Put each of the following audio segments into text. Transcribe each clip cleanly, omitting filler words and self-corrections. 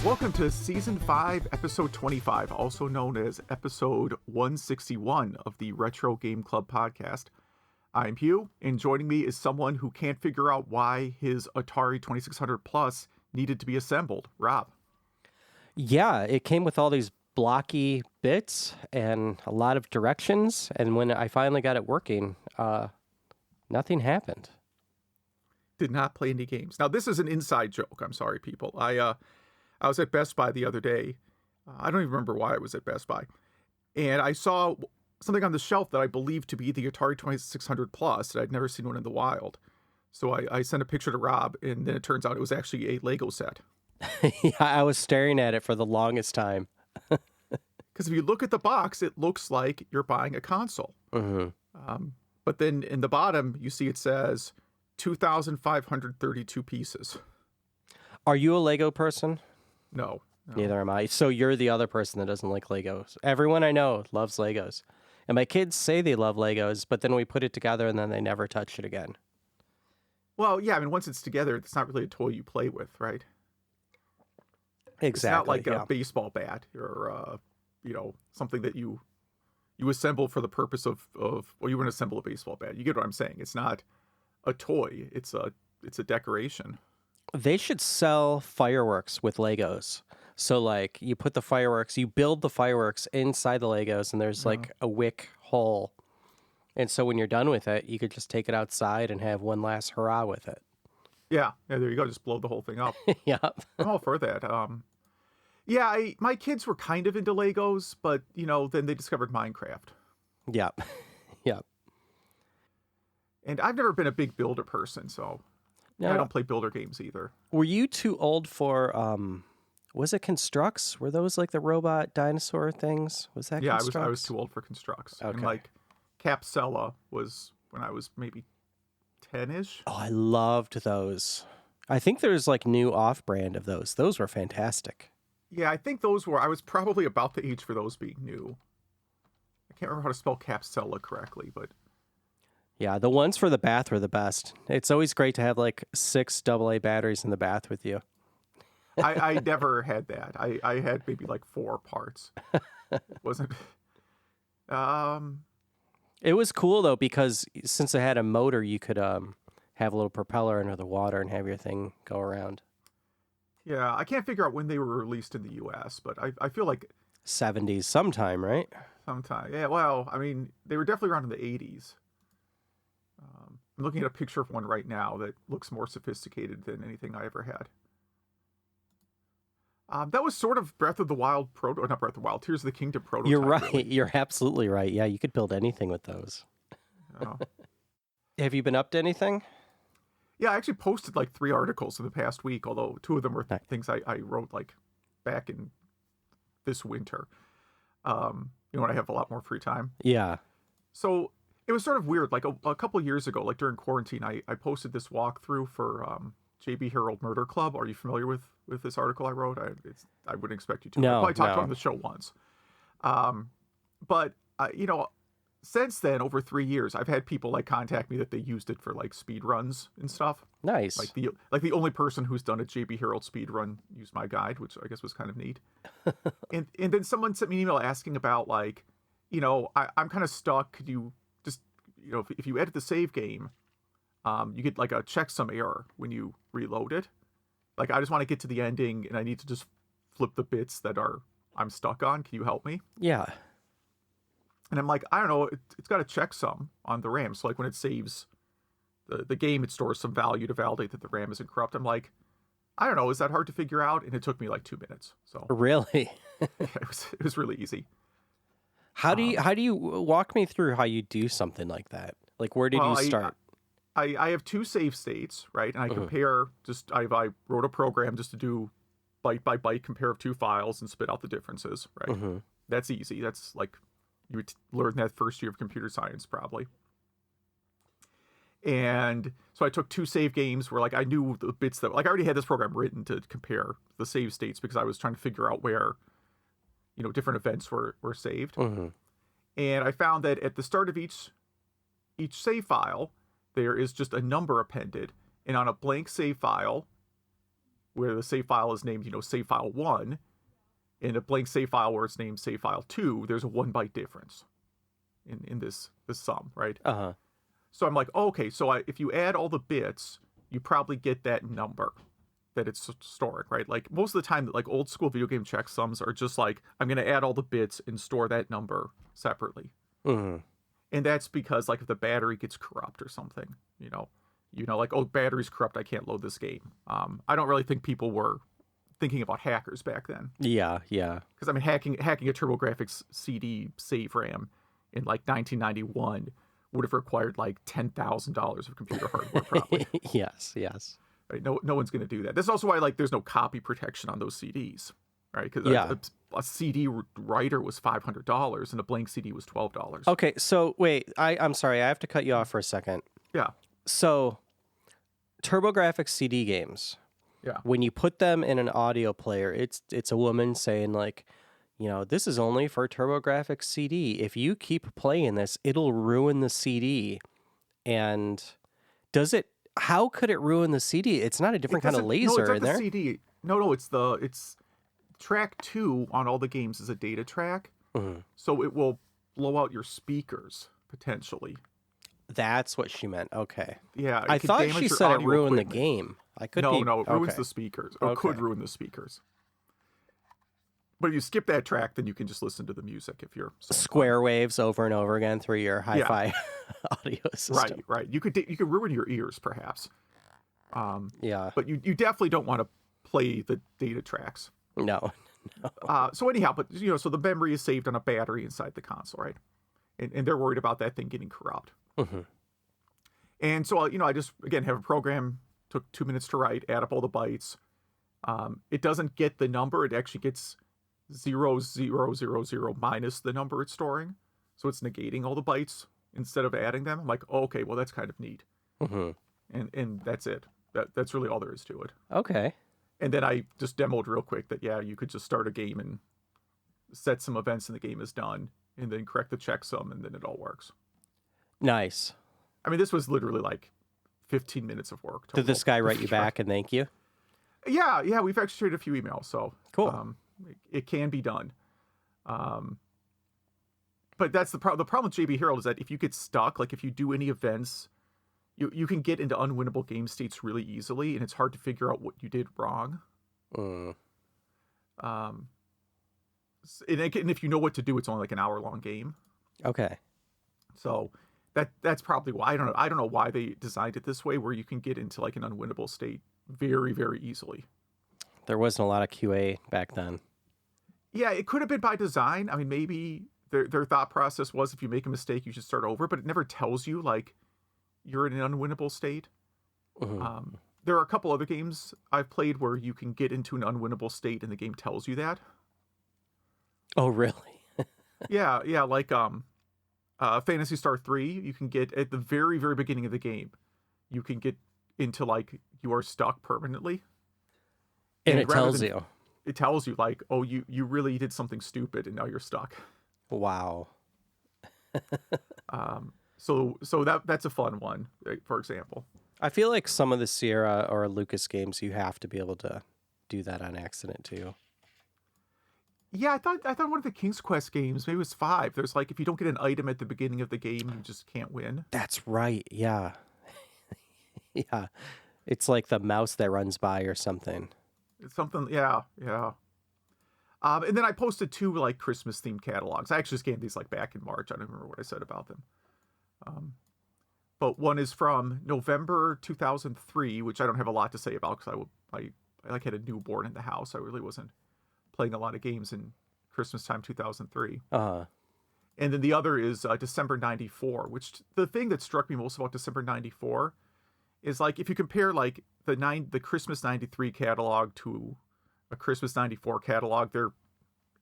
Welcome to Season 5, Episode 25, also known as Episode 161 of the Retro Game Club podcast. I'm Hugh, and joining me is someone who can't figure out why his Atari 2600 Plus needed to be assembled, Rob. Yeah, it came with all these blocky bits and a lot of directions, and when I finally got it working, nothing happened. Did not play any games. Now, this is an inside joke. I'm sorry, people. I was at Best Buy the other day. I don't even remember why I was at Best Buy. And I saw something on the shelf that I believed to be the Atari 2600 Plus, that I'd never seen one in the wild. So I sent a picture to Rob, and then it turns out it was actually a Lego set. Yeah, I was staring at it for the longest time. Because if you look at the box, it looks like you're buying a console. Mm-hmm. But then in the bottom, you see it says 2,532 pieces. Are you a Lego person? No. Neither am I. So you're the other person that doesn't like Legos. Everyone I know loves Legos. And my kids say they love Legos, but then we put it together and then they never touch it again. Well, yeah, I mean, once it's together, it's not really a toy you play with, right? Exactly. It's not like a baseball bat or, something that you assemble for the purpose of well, you wouldn't assemble a baseball bat. You get what I'm saying. It's not a toy. It's a decoration. They should sell fireworks with Legos. So, like, you put the fireworks, you build the fireworks inside the Legos, and there's, like, a wick hole. And so when you're done with it, you could just take it outside and have one last hurrah with it. Yeah, there you go. Just blow the whole thing up. Yeah. I'm all for that. My kids were kind of into Legos, but, then they discovered Minecraft. Yeah. Yeah. And I've never been a big builder person, so... No. I don't play builder games either. Were you too old for, was it Constructs? Were those like the robot dinosaur things? Was that Constructs? Yeah, I was too old for Constructs. Okay. And like Capsella was when I was maybe 10-ish. Oh, I loved those. I think there's like new off-brand of those. Those were fantastic. Yeah, I think I was probably about the age for those being new. I can't remember how to spell Capsella correctly, but... Yeah, the ones for the bath were the best. It's always great to have like 6 AA batteries in the bath with you. I never had that. I had maybe like 4 parts. It wasn't... It was cool though, because since it had a motor, you could have a little propeller under the water and have your thing go around. Yeah, I can't figure out when they were released in the U.S., but I feel like... 70s sometime, right? Sometime. Yeah, well, I mean, they were definitely around in the 80s. I'm looking at a picture of one right now that looks more sophisticated than anything I ever had. That was sort of Breath of the Wild not Breath of the Wild, Tears of the Kingdom prototype. You're right. Really. You're absolutely right. Yeah, you could build anything with those. Oh. Have you been up to anything? Yeah, I actually posted like 3 articles in the past week, although 2 of them were things I wrote like back in this winter. When I have a lot more free time. Yeah. So it was sort of weird. Like a couple of years ago, like during quarantine, I posted this walkthrough for JB Harold Murder Club. Are you familiar with this article I wrote? I wouldn't expect you to. No, I probably talked on the show once. But since then, over 3 years, I've had people like contact me that they used it for like speed runs and stuff. Nice. Like the only person who's done a JB Harold speed run used my guide, which I guess was kind of neat. and then someone sent me an email asking about like, I'm kind of stuck. Could you just, if you edit the save game, you get like a checksum error when you reload it. Like, I just want to get to the ending and I need to just flip the bits that I'm stuck on. Can you help me? Yeah. And I'm like, I don't know, it's got a checksum on the RAM. So like when it saves the game, it stores some value to validate that the RAM isn't corrupt. I'm like, I don't know, is that hard to figure out? And it took me like 2 minutes. So really, it was really easy. How do you walk me through how you do something like that? Like, where did you start? I have 2 save states, right? And I compare I wrote a program just to do byte by byte compare of 2 files and spit out the differences, right? Mm-hmm. That's easy. That's like, you would learn that first year of computer science, probably. And so I took 2 save games where like I knew the bits that, like, I already had this program written to compare the save states because I was trying to figure out where, different events were saved. Mm-hmm. And I found that at the start of each save file, there is just a number appended. And on a blank save file, where the save file is named, save file 1, and a blank save file where it's named save file 2, there's a 1 byte difference in this sum, right? Uh-huh. So I'm like, oh, okay, so if you add all the bits, you probably get that number that it's storing, right? Like most of the time, like old school video game checksums are just like, I'm going to add all the bits and store that number separately. Mm-hmm. And that's because like if the battery gets corrupt or something, like, oh, battery's corrupt, I can't load this game. I don't really think people were thinking about hackers back then. Yeah. Because I mean, hacking a TurboGrafx CD save RAM in like 1991 would have required like $10,000 of computer hardware, probably. Yes. Right? No one's going to do that. That's also why like there's no copy protection on those CDs, right? Because a CD writer was $500 and a blank CD was $12. Okay, so wait, I'm sorry, I have to cut you off for a second. Yeah. So, TurboGrafx CD games. Yeah. When you put them in an audio player, it's a woman saying like, this is only for TurboGrafx CD. If you keep playing this, it'll ruin the CD. And how could it ruin the CD? It's not a different kind of laser in there. No, it's not the CD. No, it's track 2 on all the games is a data track. Mm-hmm. So it will blow out your speakers potentially. That's what she meant. Okay. Yeah. I thought she said it ruined the game. I could No, it ruins the speakers. Or Okay. could ruin the speakers. But if you skip that track, then you can just listen to the music if you're square waves over and over again through your hi-fi audio system. Right. You could ruin your ears perhaps. Yeah. But you definitely don't want to play the data tracks. No. So anyhow, but so the memory is saved on a battery inside the console, right? And they're worried about that thing getting corrupt. Mm-hmm. And so I just again have a program, took 2 minutes to write, add up all the bytes. It doesn't get the number; it actually gets 0,000 minus the number it's storing. So it's negating all the bytes instead of adding them. I'm like, oh, okay, well that's kind of neat. Mm-hmm. And that's it. That's really all there is to it. Okay. And then I just demoed real quick that you could just start a game and set some events and the game is done, and then correct the checksum, and then it all works. Nice. I mean, this was literally like 15 minutes of work. Did this guy write you back and thank you? Yeah, we've actually traded a few emails, so cool. It can be done. But that's the problem. The problem with JB Herald is that if you get stuck, like if you do any events, you can get into unwinnable game states really easily, and it's hard to figure out what you did wrong. Mm. And if you know what to do, it's only like an hour-long game. Okay. So that's probably why. I don't know why they designed it this way, where you can get into like an unwinnable state very, very easily. There wasn't a lot of QA back then. Yeah, it could have been by design. I mean, maybe their thought process was if you make a mistake, you should start over, but it never tells you like you're in an unwinnable state. Mm-hmm. There are a couple other games I've played where you can get into an unwinnable state and the game tells you that. Oh, really? Yeah, like Phantasy Star 3, you can get at the very, very beginning of the game, you can get into like you are stuck permanently. And it tells you. It tells you like, oh, you really did something stupid and now you're stuck. Wow. So that's a fun one, for example. I feel like some of the Sierra or Lucas games, you have to be able to do that on accident too. Yeah, I thought one of the King's Quest games, maybe it was 5. There's like, if you don't get an item at the beginning of the game, you just can't win. That's right. Yeah. Yeah. It's like the mouse that runs by or something. It's something. Yeah. And then I posted 2 like Christmas themed catalogs. I actually just gave these like back in March. I don't remember what I said about them. But one is from November 2003, which I don't have a lot to say about because I like had a newborn in the house. I really wasn't playing a lot of games in Christmas time 2003. Uh-huh. And then the other is December 94, which the thing that struck me most about December 94 is like if you compare like the Christmas 93 catalog to a Christmas 94 catalog, they're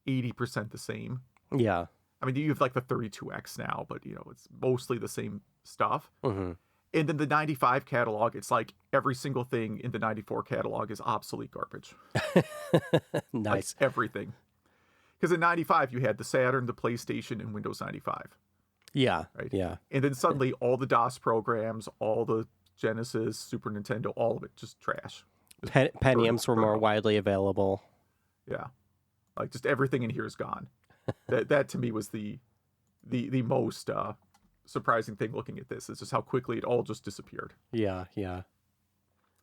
80% the same. Yeah. I mean, you have like the 32X now, but it's mostly the same stuff. Mm-hmm. And then the 95 catalog, it's like every single thing in the 94 catalog is obsolete garbage. Nice. Like everything. Because in 95, you had the Saturn, the PlayStation, and Windows 95. Yeah. Right? Yeah. And then suddenly all the DOS programs, all the Genesis, Super Nintendo, all of it, just trash. Pentiums were burn more up. widely available. Yeah, like just everything in here is gone. That to me was the most surprising thing looking at this, is just how quickly it all just disappeared. Yeah, yeah.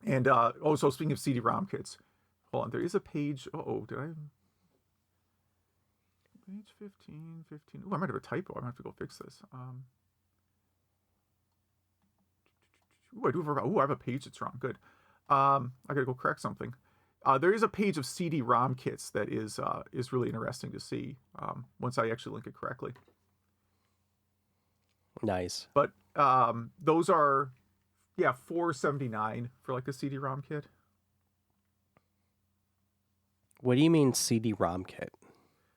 And also, speaking of CD-ROM kits, hold on, there is a page. Did I? Page 15. Oh, I might have a typo. I might have to go fix this. I have a page that's wrong. Good. I gotta go correct something. There is a page of CD-ROM kits that is really interesting to see once I actually link it correctly. Nice. But those are, $4.79 for like a CD-ROM kit. What do you mean CD-ROM kit?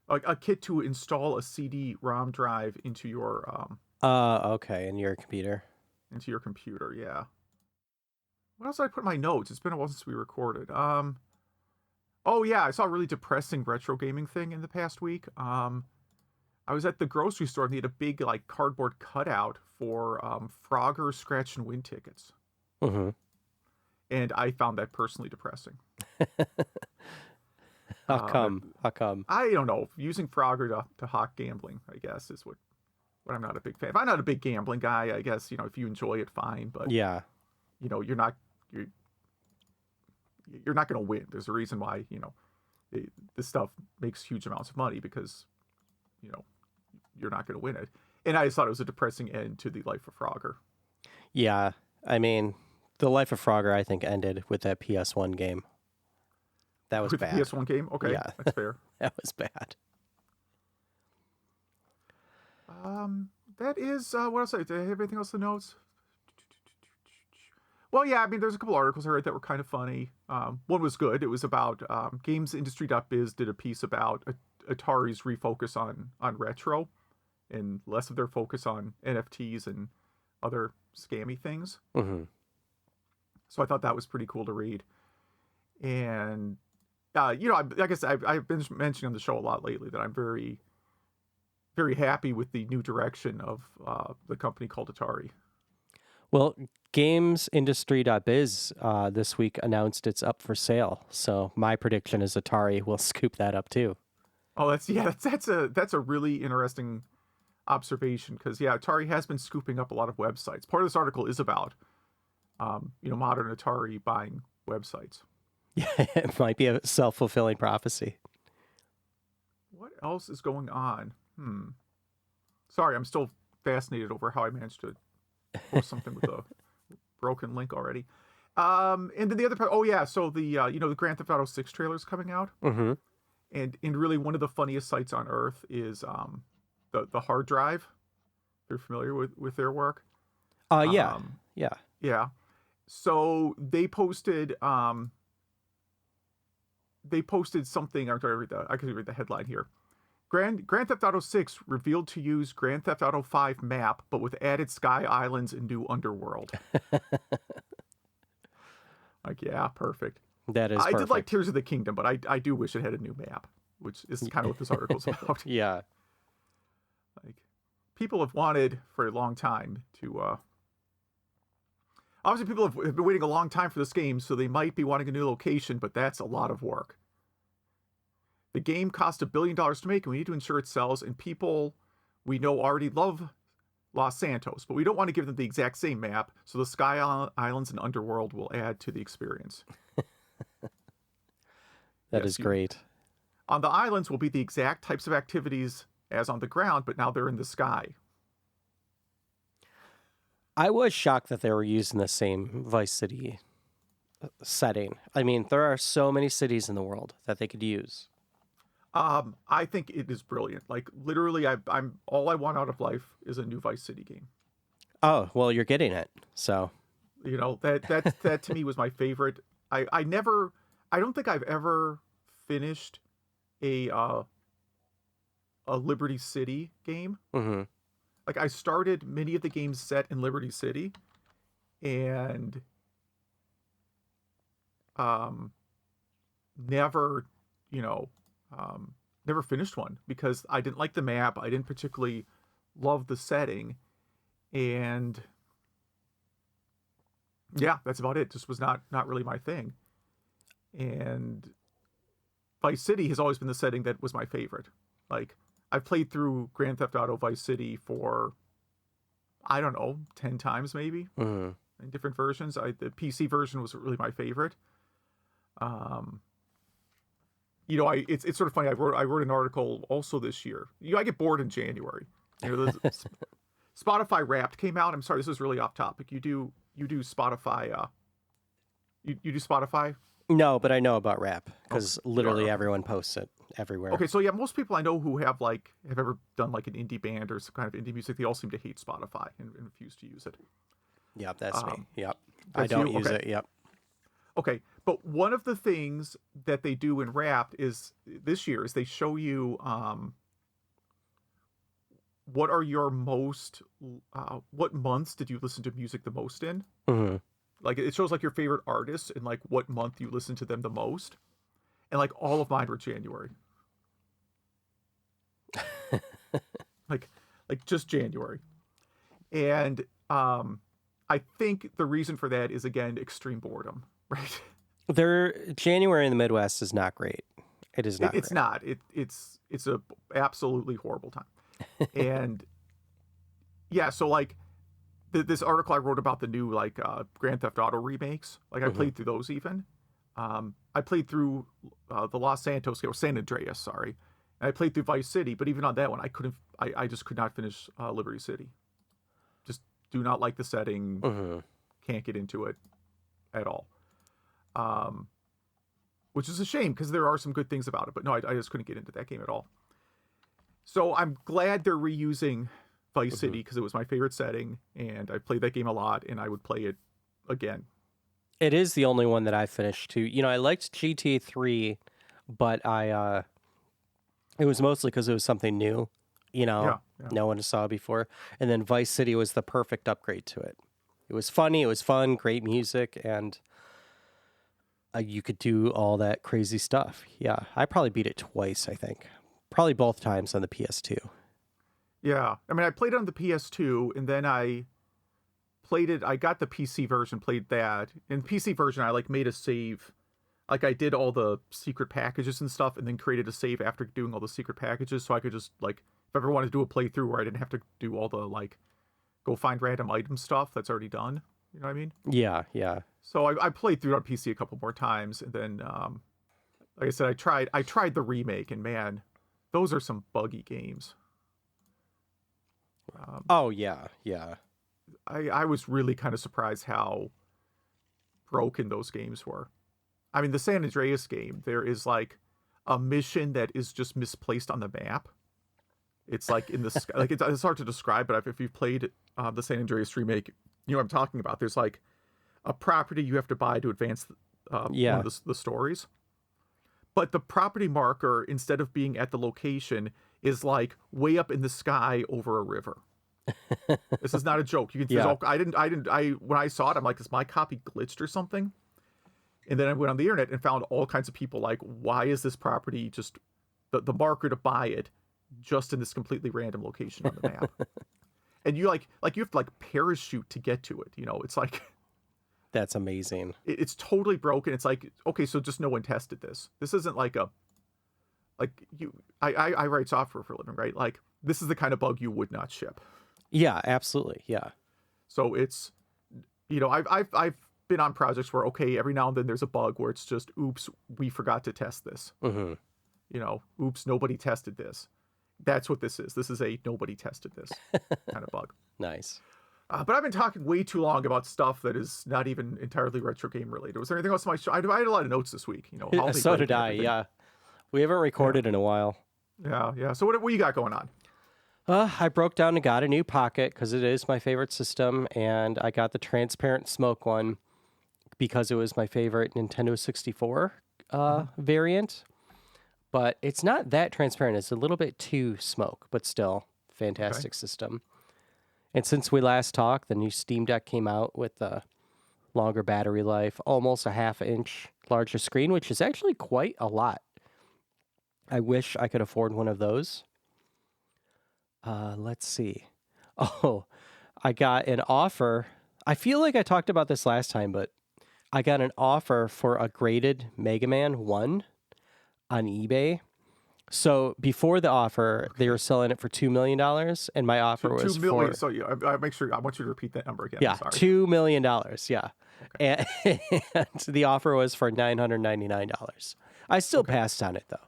Like a kit to install a CD-ROM drive into your Okay, in your computer. Yeah. What else did I put in my notes? It's been a while since we recorded. Oh yeah, I saw a really depressing retro gaming thing in the past week. I was at the grocery store and they had a big like cardboard cutout for Frogger Scratch and Win tickets. Mm-hmm. And I found that personally depressing. How come? I don't know. Using Frogger to hawk gambling, I guess, is what I'm not a big fan. If I'm not a big gambling guy, I guess, if you enjoy it, fine. But yeah, you're not going to win. There's a reason why this stuff makes huge amounts of money, because you're not going to win it. And I just thought it was a depressing end to the life of Frogger. Yeah, I mean, the life of Frogger, I think, ended with that PS1 game. That was bad. The PS1 game? Okay, yeah. That's fair. That was bad. That is, what else? Did I have anything else in the notes? Well, yeah, I mean, there's a couple articles I read that were kind of funny. One was good. It was about GamesIndustry.biz did a piece about Atari's refocus on retro and less of their focus on NFTs and other scammy things. Mm-hmm. So I thought that was pretty cool to read. And, I guess I've been mentioning on the show a lot lately that I'm very, very happy with the new direction of the company called Atari. Well, GamesIndustry.biz this week announced it's up for sale. So my prediction is Atari will scoop that up too. Oh, that's a really interesting observation, because Atari has been scooping up a lot of websites. Part of this article is about modern Atari buying websites. Yeah, it might be a self-fulfilling prophecy. What else is going on? Sorry, I'm still fascinated over how I managed to post something with a broken link already. And then the other part, so the the Grand Theft Auto 6 trailer is coming out. Mm-hmm. And really one of the funniest sites on earth is the Hard Drive. You're familiar with their work? Yeah. So they posted something. I'm trying to read I can read the headline here. Grand Theft Auto 6 revealed to use Grand Theft Auto 5 map, but with added sky islands and new underworld. Like, yeah, perfect. That is perfect. I did like Tears of the Kingdom, but I do wish it had a new map, which is kind of what this article's about. Yeah. Like, people have wanted for a long time to... Obviously, people have been waiting a long time for this game, so they might be wanting a new location, but that's a lot of work. The game cost $1 billion to make, and we need to ensure it sells, and people we know already love Los Santos, but we don't want to give them the exact same map, so the Sky Islands and Underworld will add to the experience. That is great. On the islands will be the exact types of activities as on the ground, but now they're in the sky. I was shocked that they were using the same Vice City setting. I mean, there are so many cities in the world that they could use. I think it is brilliant. Like, literally, I'm all I want out of life is a new Vice City game. Oh, well, you're getting it. So, that to me was my favorite. I don't think I've ever finished a Liberty City game. Mm-hmm. Like, I started many of the games set in Liberty City, and never finished one because I didn't like the map. I didn't particularly love the setting, and that's about it. Just was not really my thing. And Vice City has always been the setting that was my favorite. Like, I've played through Grand Theft Auto Vice City for, I don't know, 10 times maybe, in different versions. The PC version was really my favorite. It's sort of funny. I wrote an article also this year. I get bored in January. Spotify Wrapped came out. I'm sorry, this is really off topic. You do Spotify. You do Spotify? No, but I know about rap because literally everyone posts it everywhere. Okay, so yeah, most people I know who have ever done like an indie band or some kind of indie music, they all seem to hate Spotify and refuse to use it. Yep, that's me. Yep, I don't use it. Yep. Okay, but one of the things that they do in Wrapped is this year is they show you what are your most what months did you listen to music the most in? Mm-hmm. Like it shows like your favorite artists and like what month you listen to them the most. And like all of mine were January. like just January. And I think the reason for that is again extreme boredom, right? January in the Midwest is not great. It is not. It's not. It's a absolutely horrible time. And yeah, so like this article I wrote about the new like Grand Theft Auto remakes, like I played through those even. I played through the Los Santos or San Andreas, sorry. And I played through Vice City, but even on that one, I just could not finish Liberty City. Just do not like the setting. Can't get into it at all. Which is a shame because there are some good things about it, but no, I just couldn't get into that game at all. So I'm glad they're reusing Vice City because it was my favorite setting, and I played that game a lot, and I would play it again. It is the only one that I finished too. I liked GTA 3, but it was mostly because it was something new. No one saw before. And then Vice City was the perfect upgrade to it. It was funny, it was fun, great music, and you could do all that crazy stuff. Yeah, I probably beat it twice, I think. Probably both times on the PS2. Yeah, I mean, I played it on the PS2, and then I got the PC version, played that. In the PC version, I made a save. Like I did all the secret packages and stuff, and then created a save after doing all the secret packages, so I could just if I ever wanted to do a playthrough where I didn't have to do all the go find random item stuff that's already done. You know what I mean? Yeah, yeah. So I played through it on PC a couple more times, and then like I said, I tried the remake, and man, those are some buggy games. Oh yeah, yeah. I was really kind of surprised how broken those games were. I mean, the San Andreas game, there is a mission that is just misplaced on the map. It's in the sky. It's hard to describe, but if you've played the San Andreas remake, you know what I'm talking about. There's a property you have to buy to advance one of the stories. But the property marker, instead of being at the location, is way up in the sky over a river. This is not a joke. You can. When I saw it, I'm like, is my copy glitched or something? And then I went on the internet and found all kinds of people why is this property just the marker to buy it just in this completely random location on the map? And you you have to parachute to get to it. It's that's amazing. It's totally broken. It's okay, so just no one tested this. This isn't I write software for a living, right? This is the kind of bug you would not ship. Yeah, absolutely. Yeah. So it's, I've been on projects where, okay, every now and then there's a bug where it's just, oops, we forgot to test this. Oops, nobody tested this. That's what this is. This is a nobody tested this kind of bug. Nice. But I've been talking way too long about stuff that is not even entirely retro game related. Was there anything else on my show? I had a lot of notes this week. So did I. Yeah. We haven't recorded in a while. Yeah. So what you got going on? I broke down and got a new Pocket because it is my favorite system, and I got the transparent smoke one because it was my favorite Nintendo 64 variant. But it's not that transparent. It's a little bit too smoke, but still fantastic system. And since we last talked, the new Steam Deck came out with a longer battery life, almost a half-inch larger screen, which is actually quite a lot. I wish I could afford one of those. Let's see. Oh, I got an offer. I feel like I talked about this last time, but I got an offer for a graded Mega Man 1 on eBay. So before the offer, they were selling it for $2 million, and my offer was 2 million. for So yeah, I make sure I want you to repeat that number again. yeah, I'm sorry. $2 million. Yeah, Okay. and the offer was for $999. I still passed on it though.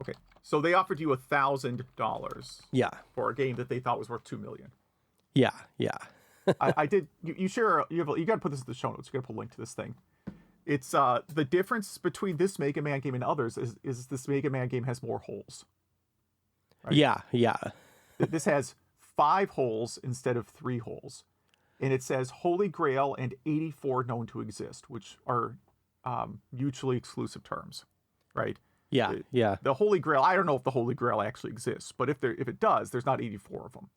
Okay. So they offered you $1,000. Yeah, For a game that they thought was worth 2 million. yeah. I did. You share. You got to put this in the show notes. You got to put a link to this thing. It's the difference between this Mega Man game and others is this Mega Man game has more holes. Right? Yeah. This has 5 holes instead of 3 holes, and it says Holy Grail and 84 known to exist, which are mutually exclusive terms, right? Yeah. The Holy Grail. I don't know if the Holy Grail actually exists, but if it does, there's not 84 of them.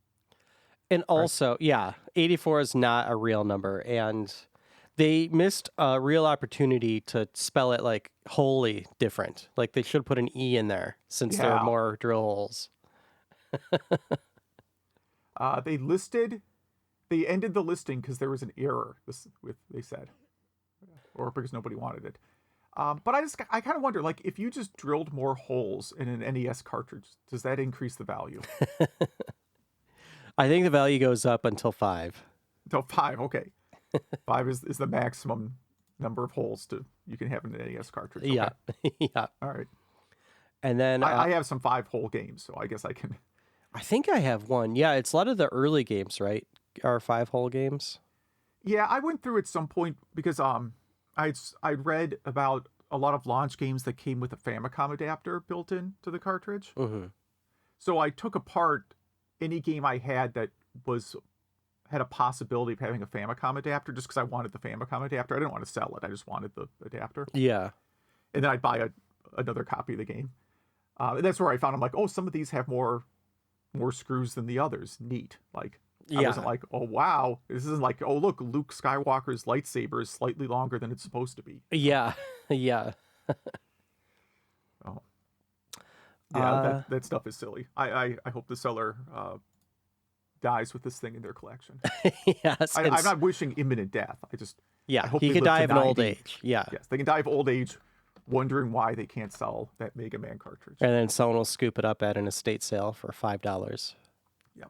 And also, yeah, 84 is not a real number, and they missed a real opportunity to spell it like wholly different. Like they should put an E in there since there are more drill holes. They ended the listing because there was an error. They said, or because nobody wanted it. But I kind of wonder, like, if you just drilled more holes in an NES cartridge, does that increase the value? I think the value goes up until 5. Until 5, okay. 5 is the maximum number of holes you can have in an NES cartridge. Okay. Yeah, yeah. All right. And then I have some 5-hole games, so I guess I can. I think I have one. Yeah, it's a lot of the early games, right? Are 5-hole games. Yeah, I went through at some point because I'd read about a lot of launch games that came with a Famicom adapter built in to the cartridge. Mm-hmm. So I took apart any game I had that had a possibility of having a Famicom adapter just because I wanted the Famicom adapter. I didn't want to sell it. I just wanted the adapter. Yeah. And then I'd buy another copy of the game. And that's where I found I'm like, oh, some of these have more screws than the others. Neat. Like, I wasn't like, oh, wow. This isn't like, oh, look, Luke Skywalker's lightsaber is slightly longer than it's supposed to be. Yeah. Yeah. Oh. Yeah, that stuff is silly. I hope the seller dies with this thing in their collection. Yes. I'm not wishing imminent death. I hope he they could live die to of an old 90. age. Yeah. Yes, they can die of old age wondering why they can't sell that Mega Man cartridge. And then someone will scoop it up at an estate sale for $5. Yeah.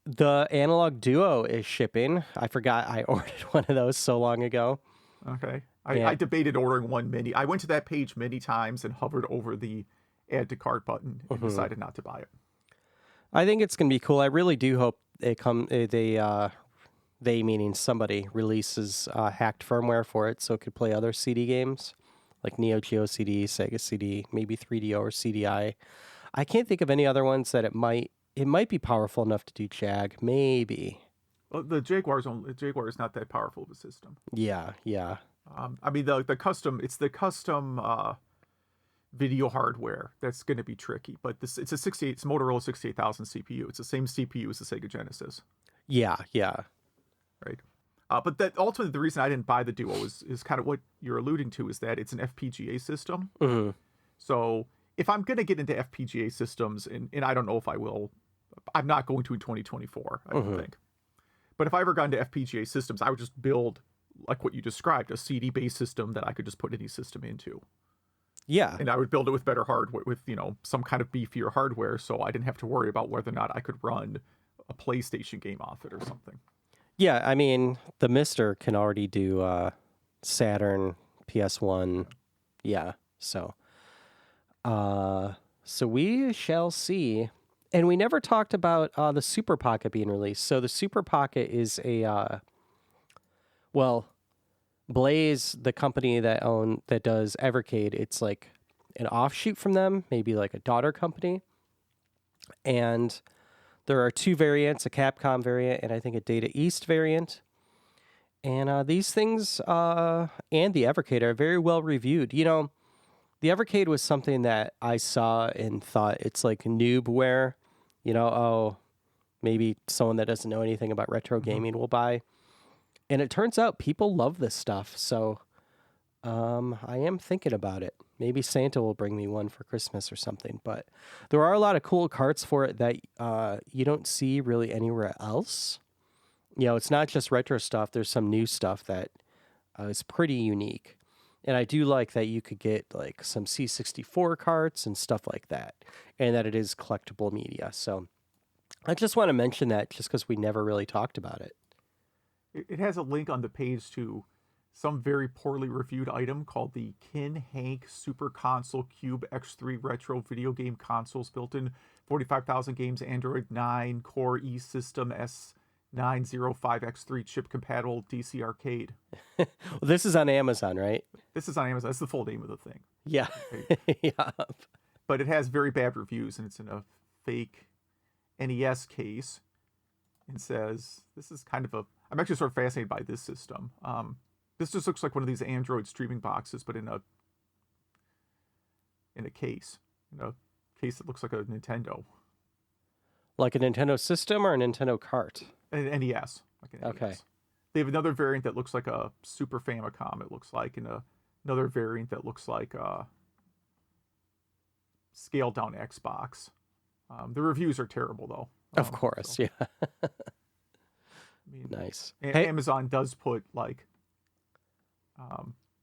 The Analog Duo is shipping. I forgot I ordered one of those so long ago. Okay. I debated ordering one mini. I went to that page many times and hovered over the add to cart button and decided not to buy it. I think it's going to be cool. I really do hope they meaning somebody releases hacked firmware for it so it could play other CD games like Neo Geo CD, Sega CD, maybe 3DO or CDI. I can't think of any other ones that it might be powerful enough to do JAG. Maybe. Well, the Jaguar is not that powerful of a system. Yeah. I mean the custom video hardware that's going to be tricky, but it's a Motorola 68000 CPU. It's the same CPU as the Sega Genesis. Yeah. Right. But that ultimately the reason I didn't buy the Duo is kind of what you're alluding to, is that it's an FPGA system. Mm-hmm. So if I'm going to get into FPGA systems, and I don't know if I will, I'm not going to in 2024, I don't think. But if I ever got into FPGA systems, I would just build, like what you described, a CD-based system that I could just put any system into. Yeah. And I would build it with better hardware, with, some kind of beefier hardware, so I didn't have to worry about whether or not I could run a PlayStation game off it or something. Yeah, I mean, the Mister can already do Saturn, PS1. Yeah, so we shall see. And we never talked about the Super Pocket being released. So the Super Pocket is Blaze, the company that does Evercade, it's like an offshoot from them, maybe like a daughter company. And there are 2 variants, a Capcom variant and I think a Data East variant. And these things and the Evercade are very well reviewed. The Evercade was something that I saw and thought it's like noobware. Maybe someone that doesn't know anything about retro gaming will buy. And it turns out people love this stuff. So I am thinking about it. Maybe Santa will bring me one for Christmas or something. But there are a lot of cool carts for it that you don't see really anywhere else. It's not just retro stuff. There's some new stuff that is pretty unique. And I do like that you could get like some C64 carts and stuff like that, and that it is collectible media. So I just want to mention that just because we never really talked about it. It has a link on the page to some very poorly reviewed item called the Kin Hank Super Console Cube X3 Retro Video Game Consoles, built in 45,000 games, Android 9 Core E System S905X3 chip compatible DC arcade. Well, this is on Amazon, right? This is on Amazon. That's the full name of the thing. Yeah. Yeah. But it has very bad reviews, and it's in a fake NES case. And says, this is kind of a... I'm actually sort of fascinated by this system. This just looks like one of these Android streaming boxes, but in a case. In a case that looks like a Nintendo. Like a Nintendo system or a Nintendo cart? An NES. Like an Okay. NES. They have another variant that looks like a Super Famicom, it looks like, and another variant that looks like a scaled down Xbox. The reviews are terrible, though. Of course, so, yeah. I mean, Nice. Amazon does put like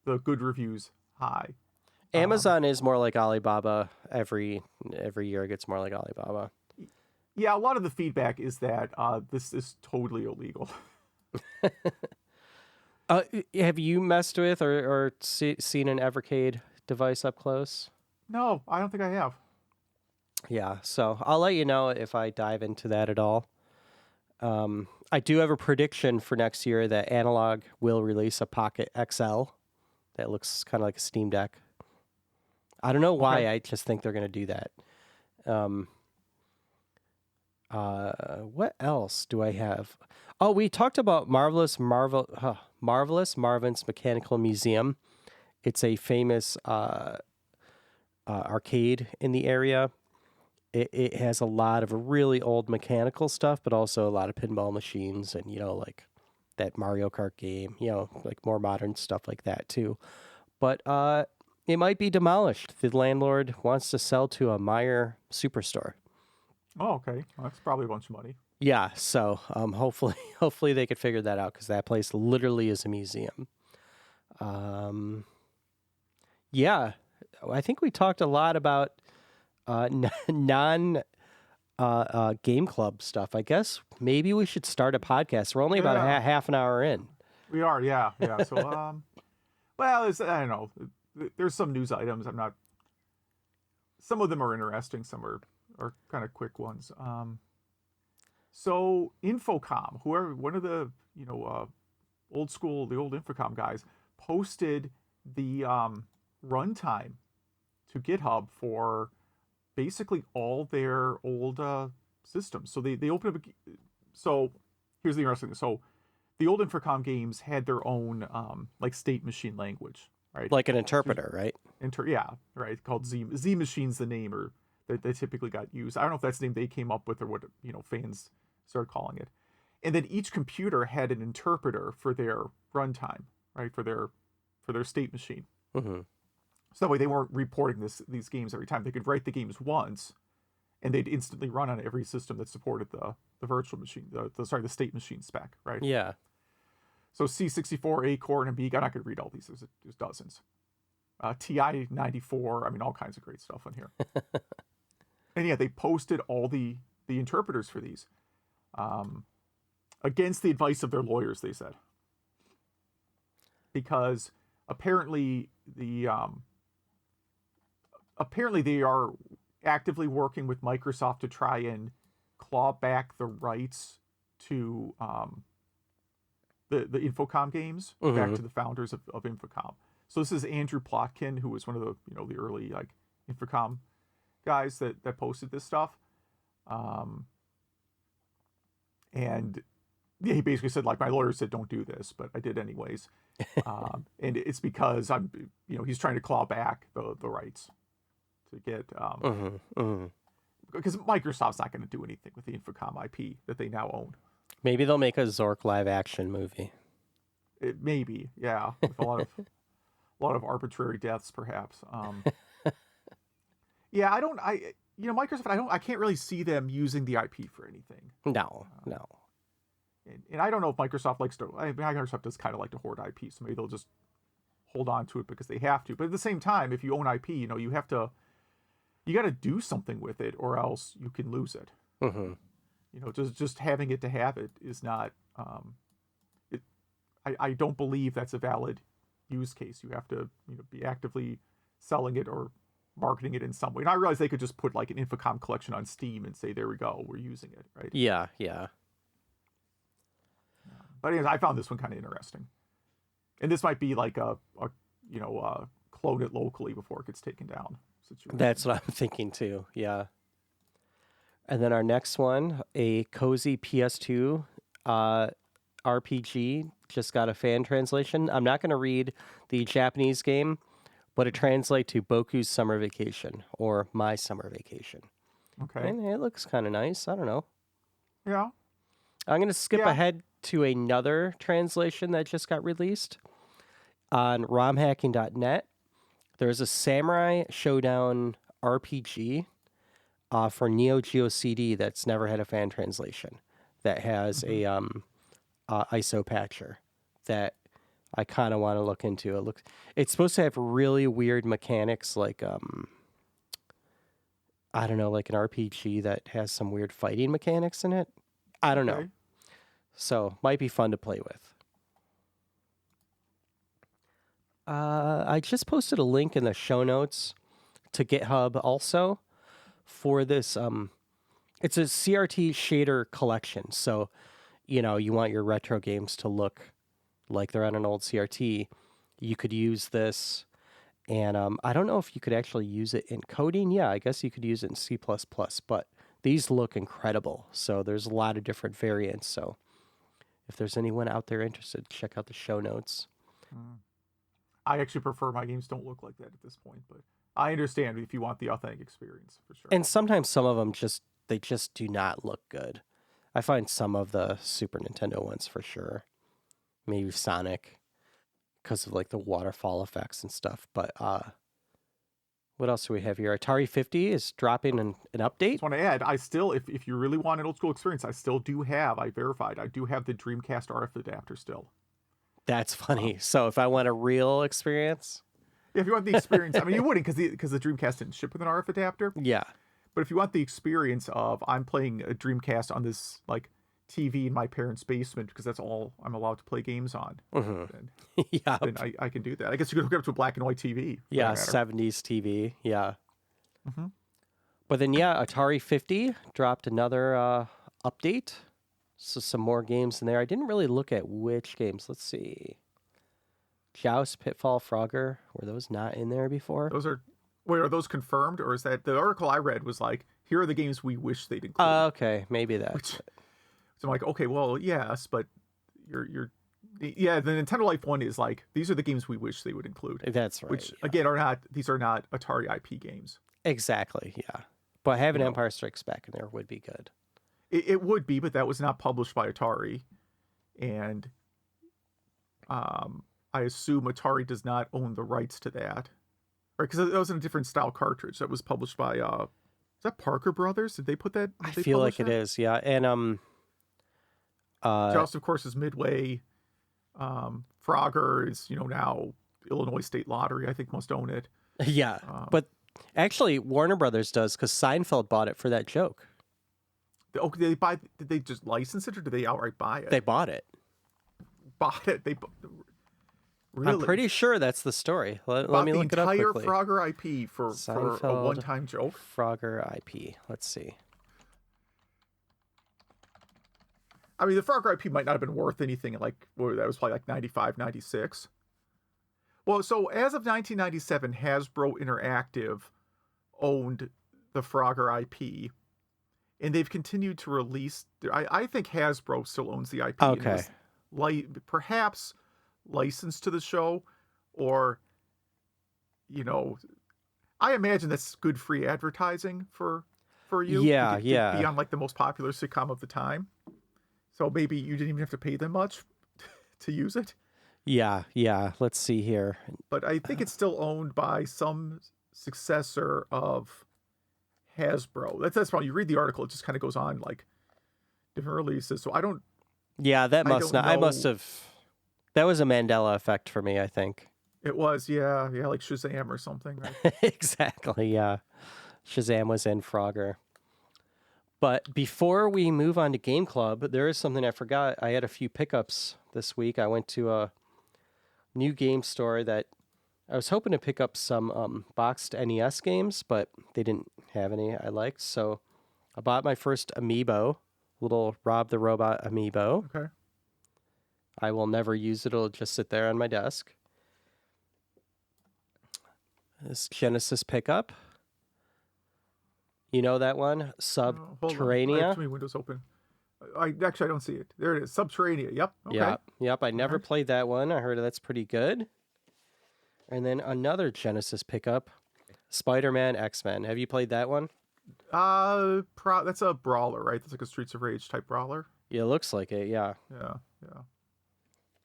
the good reviews high. Amazon is more like Alibaba. Every year it gets more like Alibaba. Yeah, a lot of the feedback is that this is totally illegal. Have you messed with or seen an Evercade device up close? No, I don't think I have. Yeah, so I'll let you know if I dive into that at all. I do have a prediction for next year that Analog will release a Pocket XL that looks kind of like a Steam Deck. I don't know why. Okay. I just think they're going to do that. What else do I have? Oh, we talked about Marvelous Marvin's Mechanical Museum. It's a famous arcade in the area. It has a lot of really old mechanical stuff, but also a lot of pinball machines and, like that Mario Kart game, like more modern stuff like that too. But it might be demolished. The landlord wants to sell to a Meyer Superstore. Oh, okay. Well, that's probably a bunch of money. Yeah, so hopefully they could figure that out because that place literally is a museum. Yeah, I think we talked a lot about non game club stuff. I guess maybe we should start a podcast. We're only about half an hour in. We are, yeah. So, well, I don't know. There's some news items. Some of them are interesting. Some are kind of quick ones. So Infocom, one of the old Infocom guys, posted the runtime to GitHub for basically all their old systems. So they opened up. So here's the interesting thing. So the old Infocom games had their own like state machine language, right? Like an interpreter, right? Yeah, right. Called Z Machine's the name, or that typically got used. I don't know if that's the name they came up with or what fans started calling it. And then each computer had an interpreter for their runtime, right? For their state machine. Mm-hmm. So that way they weren't reporting these games every time. They could write the games once, and they'd instantly run on every system that supported the virtual machine, the state machine spec, right? Yeah. So C64, A Core, and Amiga. I'm not going to read all these. There's dozens. TI 94. I mean, all kinds of great stuff on here. And yeah, they posted all the interpreters for these, against the advice of their lawyers. They said, because apparently they are actively working with Microsoft to try and claw back the rights to the Infocom games, mm-hmm. back to the founders of Infocom. So this is Andrew Plotkin, who was one of the the early like Infocom guys that posted this stuff. And yeah, he basically said, like, my lawyer said don't do this, but I did anyways. And it's because he's trying to claw back the rights to get because Microsoft's not going to do anything with the Infocom IP that they now own. Maybe they'll make a Zork live action movie. Maybe, yeah, with a lot of arbitrary deaths, perhaps. Yeah, Microsoft. I can't really see them using the IP for anything. No. And I don't know if Microsoft likes to. Microsoft does kind of like to hoard IP, so maybe they'll just hold on to it because they have to. But at the same time, if you own IP, you have to. You got to do something with it, or else you can lose it. Mm-hmm. Just having it to have it is not. I don't believe that's a valid use case. You have to be actively selling it or marketing it in some way. And I realize they could just put like an Infocom collection on Steam and say, there we go, we're using it, right? Yeah. But anyways, I found this one kind of interesting. And this might be like a clone it locally before it gets taken down situation. That's what I'm thinking too. Yeah. And then our next one, a Cozy PS2 RPG, just got a fan translation. I'm not going to read the Japanese game, but it translates to Boku's Summer Vacation or My Summer Vacation. Okay. And it looks kind of nice. I don't know. Yeah. I'm going to skip ahead to another translation that just got released on romhacking.net. There's a Samurai Showdown RPG for Neo Geo CD that's never had a fan translation that has a ISO patcher that I kind of want to look into. It's supposed to have really weird mechanics, like I don't know, like an RPG that has some weird fighting mechanics in it. I don't know. So might be fun to play with. I just posted a link in the show notes to GitHub also for this. It's a CRT shader collection. So, you want your retro games to look like they're on an old CRT. You could use this. And I don't know if you could actually use it in coding. Yeah, I guess you could use it in C++, but these look incredible. So there's a lot of different variants. So if there's anyone out there interested, check out the show notes. I actually prefer my games don't look like that at this point, but I understand if you want the authentic experience for sure. And sometimes some of them just do not look good. I find some of the Super Nintendo ones for sure. Maybe Sonic, because of like the waterfall effects and stuff. But what else do we have here? Atari 50 is dropping an update. I just want to add, I still, if you really want an old school experience, I still do have, I verified, I do have the Dreamcast RF adapter still. That's funny. So if I want a real experience? Yeah, if you want the experience, I mean, you wouldn't because the Dreamcast didn't ship with an RF adapter. Yeah. But if you want the experience of, I'm playing a Dreamcast on this, like, TV in my parents' basement because that's all I'm allowed to play games on. Then I can do that. I guess you could hook it up to a black and white TV. Yeah, 70s TV. Yeah. But then, Atari 50 dropped another update. So some more games in there. I didn't really look at which games. Let's see. Joust, Pitfall, Frogger. Were those not in there before? Are those confirmed? Or is that the article I read was like, here are the games we wish they'd include. Okay, maybe that. So I'm like, okay, well, yes, but the Nintendo Life one is like, these are the games we wish they would include. That's right. Which again these are not Atari IP games. Exactly, yeah. But having Empire Strikes Back in there would be good. It would be, but that was not published by Atari, and I assume Atari does not own the rights to that, right? Because that was in a different style cartridge that was published by is that Parker Brothers? Did they put that? I feel like it is, yeah. And Joust, of course, is Midway. Frogger is now Illinois State Lottery. I think must own it. Yeah, but actually Warner Brothers does because Seinfeld bought it for that joke. Did they just license it or did they outright buy it? They bought it. Really? I'm pretty sure that's the story. Let me look it up quickly. The entire Frogger IP for a one-time joke? Frogger IP. Let's see. I mean, the Frogger IP might not have been worth anything that was probably like 95, 96. Well, so as of 1997, Hasbro Interactive owned the Frogger IP. And they've continued to release. I think Hasbro still owns the IP. Okay. Perhaps licensed to the show, or I imagine that's good free advertising for you. Yeah, to be on like the most popular sitcom of the time. So maybe you didn't even have to pay them much to use it. Yeah. Let's see here. But I think it's still owned by some successor of Hasbro. That's probably, you read the article, it just kind of goes on like different releases. So I don't Yeah, that I must don't not. I know. must have. That was a Mandela effect for me, I think. It was, yeah, like Shazam or something, right? Exactly. Yeah, Shazam was in Frogger. But before we move on to Game Club, there is something I forgot. I had a few pickups this week. I went to a new game store that I was hoping to pick up some boxed NES games, but they didn't have any I liked. So I bought my first amiibo, little Rob the Robot amiibo. Okay. I will never use it. It'll just sit there on my desk. This Genesis pickup. You know that one? Hold on. I have Subterranea. too many windows open. I don't see it. There it is. Subterranea. Yep. Okay. Yep. I never played that one. I heard that's pretty good. And then another Genesis pickup, Spider-Man X-Men. Have you played that one? That's a brawler, right? That's like a Streets of Rage type brawler. Yeah, it looks like it. Yeah. Yeah.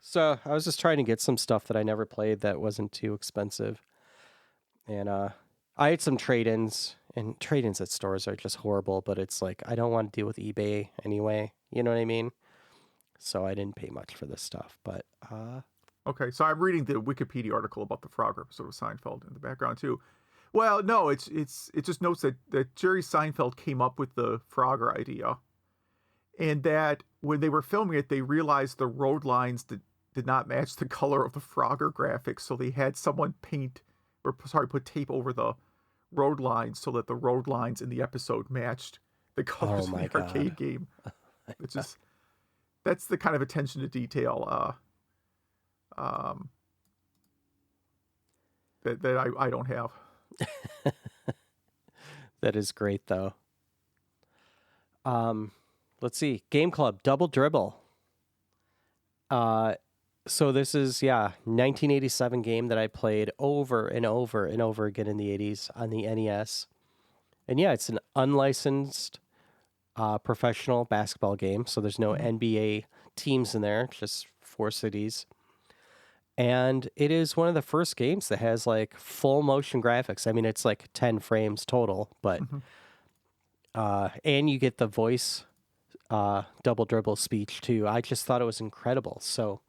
So I was just trying to get some stuff that I never played that wasn't too expensive. And I had some trade-ins, and trade-ins at stores are just horrible, but it's like I don't want to deal with eBay anyway. You know what I mean? So I didn't pay much for this stuff, but Okay, so I'm reading the Wikipedia article about the Frogger episode of Seinfeld in the background too. Well, no, it just notes that Jerry Seinfeld came up with the Frogger idea, and that when they were filming it, they realized the road lines did not match the color of the Frogger graphics, so they had someone put tape over the road lines so that the road lines in the episode matched the colors of the arcade game. That's the kind of attention to detail that I don't have. That is great though. Let's see. Game Club Double Dribble. So this is 1987 game that I played over and over and over again in the 80s on the NES. And yeah, it's an unlicensed professional basketball game, so there's no NBA teams in there, just 4 cities. And it is one of the first games that has like full motion graphics. I mean, it's like 10 frames total, but and you get the voice Double Dribble speech too. I just thought it was incredible. So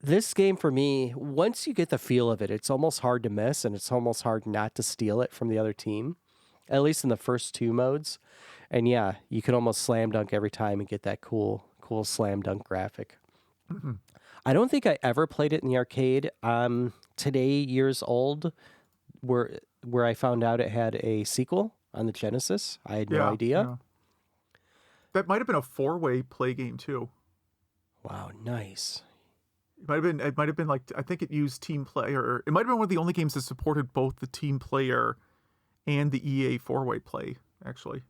this game for me, once you get the feel of it, it's almost hard to miss, and it's almost hard not to steal it from the other team, at least in the first 2 modes. And yeah, you can almost slam dunk every time and get that cool slam dunk graphic. I don't think I ever played it in the arcade. Today, years old, where I found out it had a sequel on the Genesis. I had no idea. Yeah. That might have been a 4-way play game too. Wow, nice. It might have been like, I think it used team player. It might have been one of the only games that supported both the team player and the EA 4-way play, actually.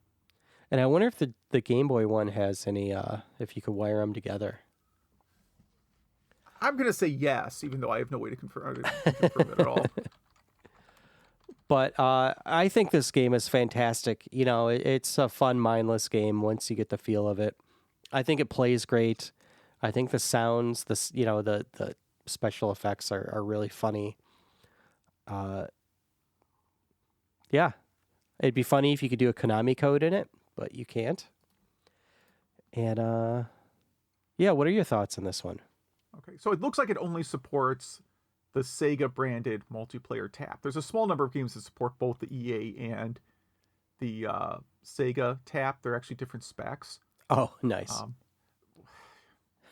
And I wonder if the Game Boy one has any, if you could wire them together. I'm going to say yes, even though I have no way to confirm it at all. But I think this game is fantastic. You know, it's a fun, mindless game once you get the feel of it. I think it plays great. I think the sounds, the special effects are really funny. Yeah, it'd be funny if you could do a Konami code in it, but you can't. And yeah, what are your thoughts on this one? Okay, so it looks like it only supports the Sega branded multiplayer tap. There's a small number of games that support both the EA and the Sega tap. They're actually different specs. Oh, nice.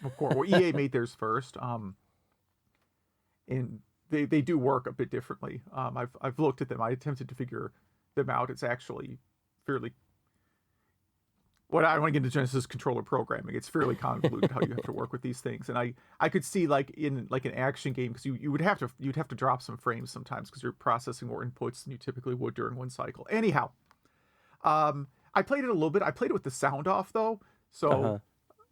Of course, well, EA made theirs first, and they do work a bit differently. I've looked at them. I attempted to figure them out. It's actually fairly. What I don't want to get into Genesis controller programming. It's fairly convoluted how you have to work with these things, and I could see like in like an action game, because you'd have to drop some frames sometimes because you're processing more inputs than you typically would during one cycle. Anyhow, I played it a little bit. I played it with the sound off though, so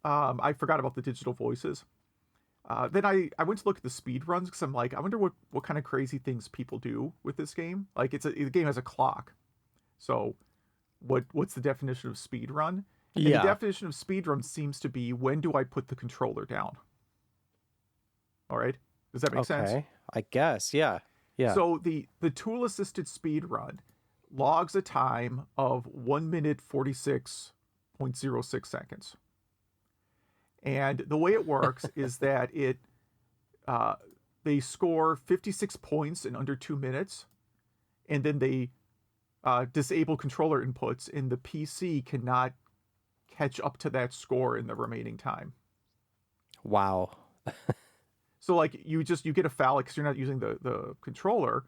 I forgot about the digital voices. Then I went to look at the speed runs because I'm like, I wonder what kind of crazy things people do with this game. Like the game has a clock, so what's the definition of speed run? And the definition of speed run seems to be, when do I put the controller down? All right, does that make sense? Okay, I guess, yeah. So the tool assisted speed run logs a time of 1 minute 46.6 0.06 seconds. And the way it works is that they score 56 points in under 2 minutes, and then they disable controller inputs, and the PC cannot catch up to that score in the remaining time. Wow. So like you get a foul because you're not using the controller.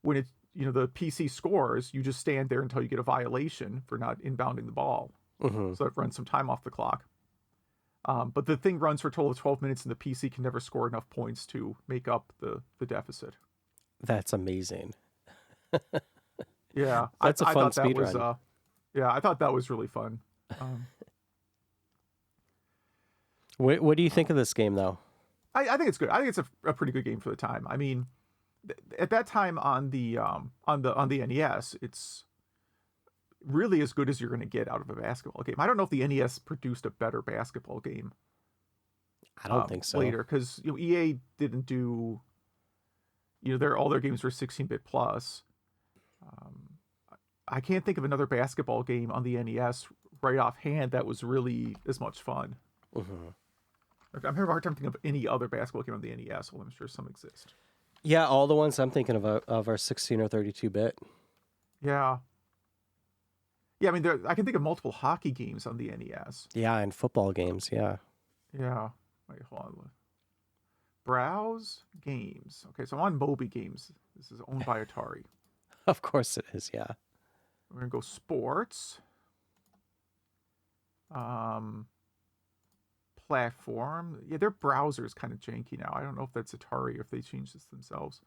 When it's the PC scores, you just stand there until you get a violation for not inbounding the ball. Mm-hmm. So it runs some time off the clock. But the thing runs for a total of 12 minutes, and the PC can never score enough points to make up the deficit. That's amazing. Yeah, That's a fun speed was, run. Yeah, I thought that was really fun. What do you think of this game, though? I think it's good. I think it's a pretty good game for the time. I mean, at that time on the NES, it's really as good as you're going to get out of a basketball game. I don't know if the NES produced a better basketball game. I don't think so. Later, because EA didn't do. All their games were 16-bit plus. I can't think of another basketball game on the NES right offhand that was really as much fun. Mm-hmm. I'm having a hard time thinking of any other basketball game on the NES, although I'm sure some exist. Yeah, all the ones I'm thinking of are 16 or 32-bit. Yeah. Yeah, I mean, I can think of multiple hockey games on the NES. Yeah, and football games, yeah. Yeah. Wait, hold on. Browse games. Okay, so I'm on Moby Games. This is owned by Atari. Of course it is, yeah. We're going to go sports. Platform. Yeah, their browser is kind of janky now. I don't know if that's Atari or if they changed this themselves.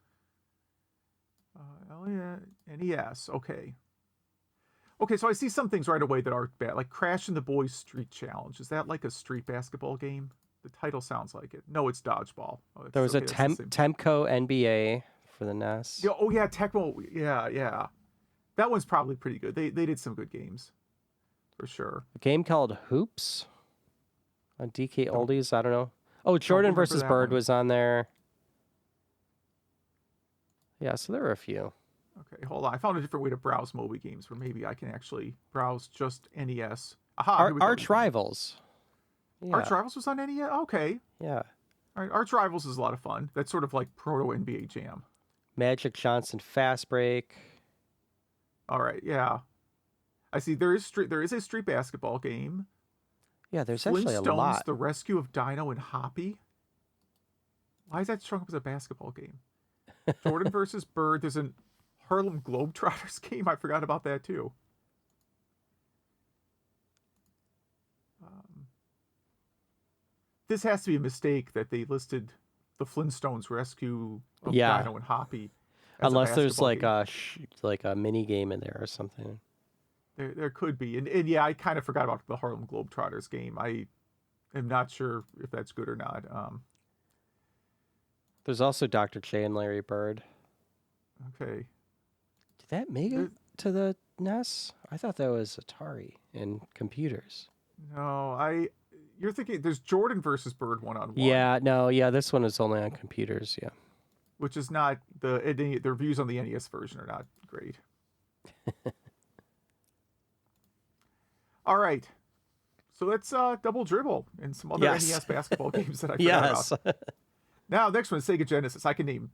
NES. Okay. Okay, so I see some things right away that aren't bad, like Crash and the Boys Street Challenge. Is that like a street basketball game? The title sounds like it. No, it's dodgeball. There was a Temco NBA for the NES. Yeah, oh yeah, Tecmo. Yeah. That one's probably pretty good. They did some good games, for sure. A game called Hoops on DK Oldies. I don't know. Oh, Jordan versus Bird was on there. Yeah, so there were a few. Okay, hold on. I found a different way to browse Moby Games where maybe I can actually browse just NES. Aha! Arch Rivals. Yeah. Arch Rivals was on NES? Okay. Yeah. All right, Arch Rivals is a lot of fun. That's sort of like proto NBA Jam. Magic Johnson Fast Break. All right, yeah. I see there is a street basketball game. Yeah, there's actually a lot. The Rescue of Dino and Hoppy. Why is that shown up as a basketball game? Jordan versus Bird. There's an Harlem Globetrotters game. I forgot about that too. This has to be a mistake that they listed the Flintstones Rescue of Dino and Hoppy. Unless there's like a mini game in there or something. There could be. And yeah, I kind of forgot about the Harlem Globetrotters game. I am not sure if that's good or not. There's also Dr. J and Larry Bird. Okay. Did that make it to the NES? I thought that was Atari and computers. No, you're thinking there's Jordan versus Bird 1-on-1. Yeah, this one is only on computers, yeah. Which is not the reviews on the NES version are not great. All right. So let's double dribble and some other NES basketball games that I forgot about. Now, next one is Sega Genesis. I can name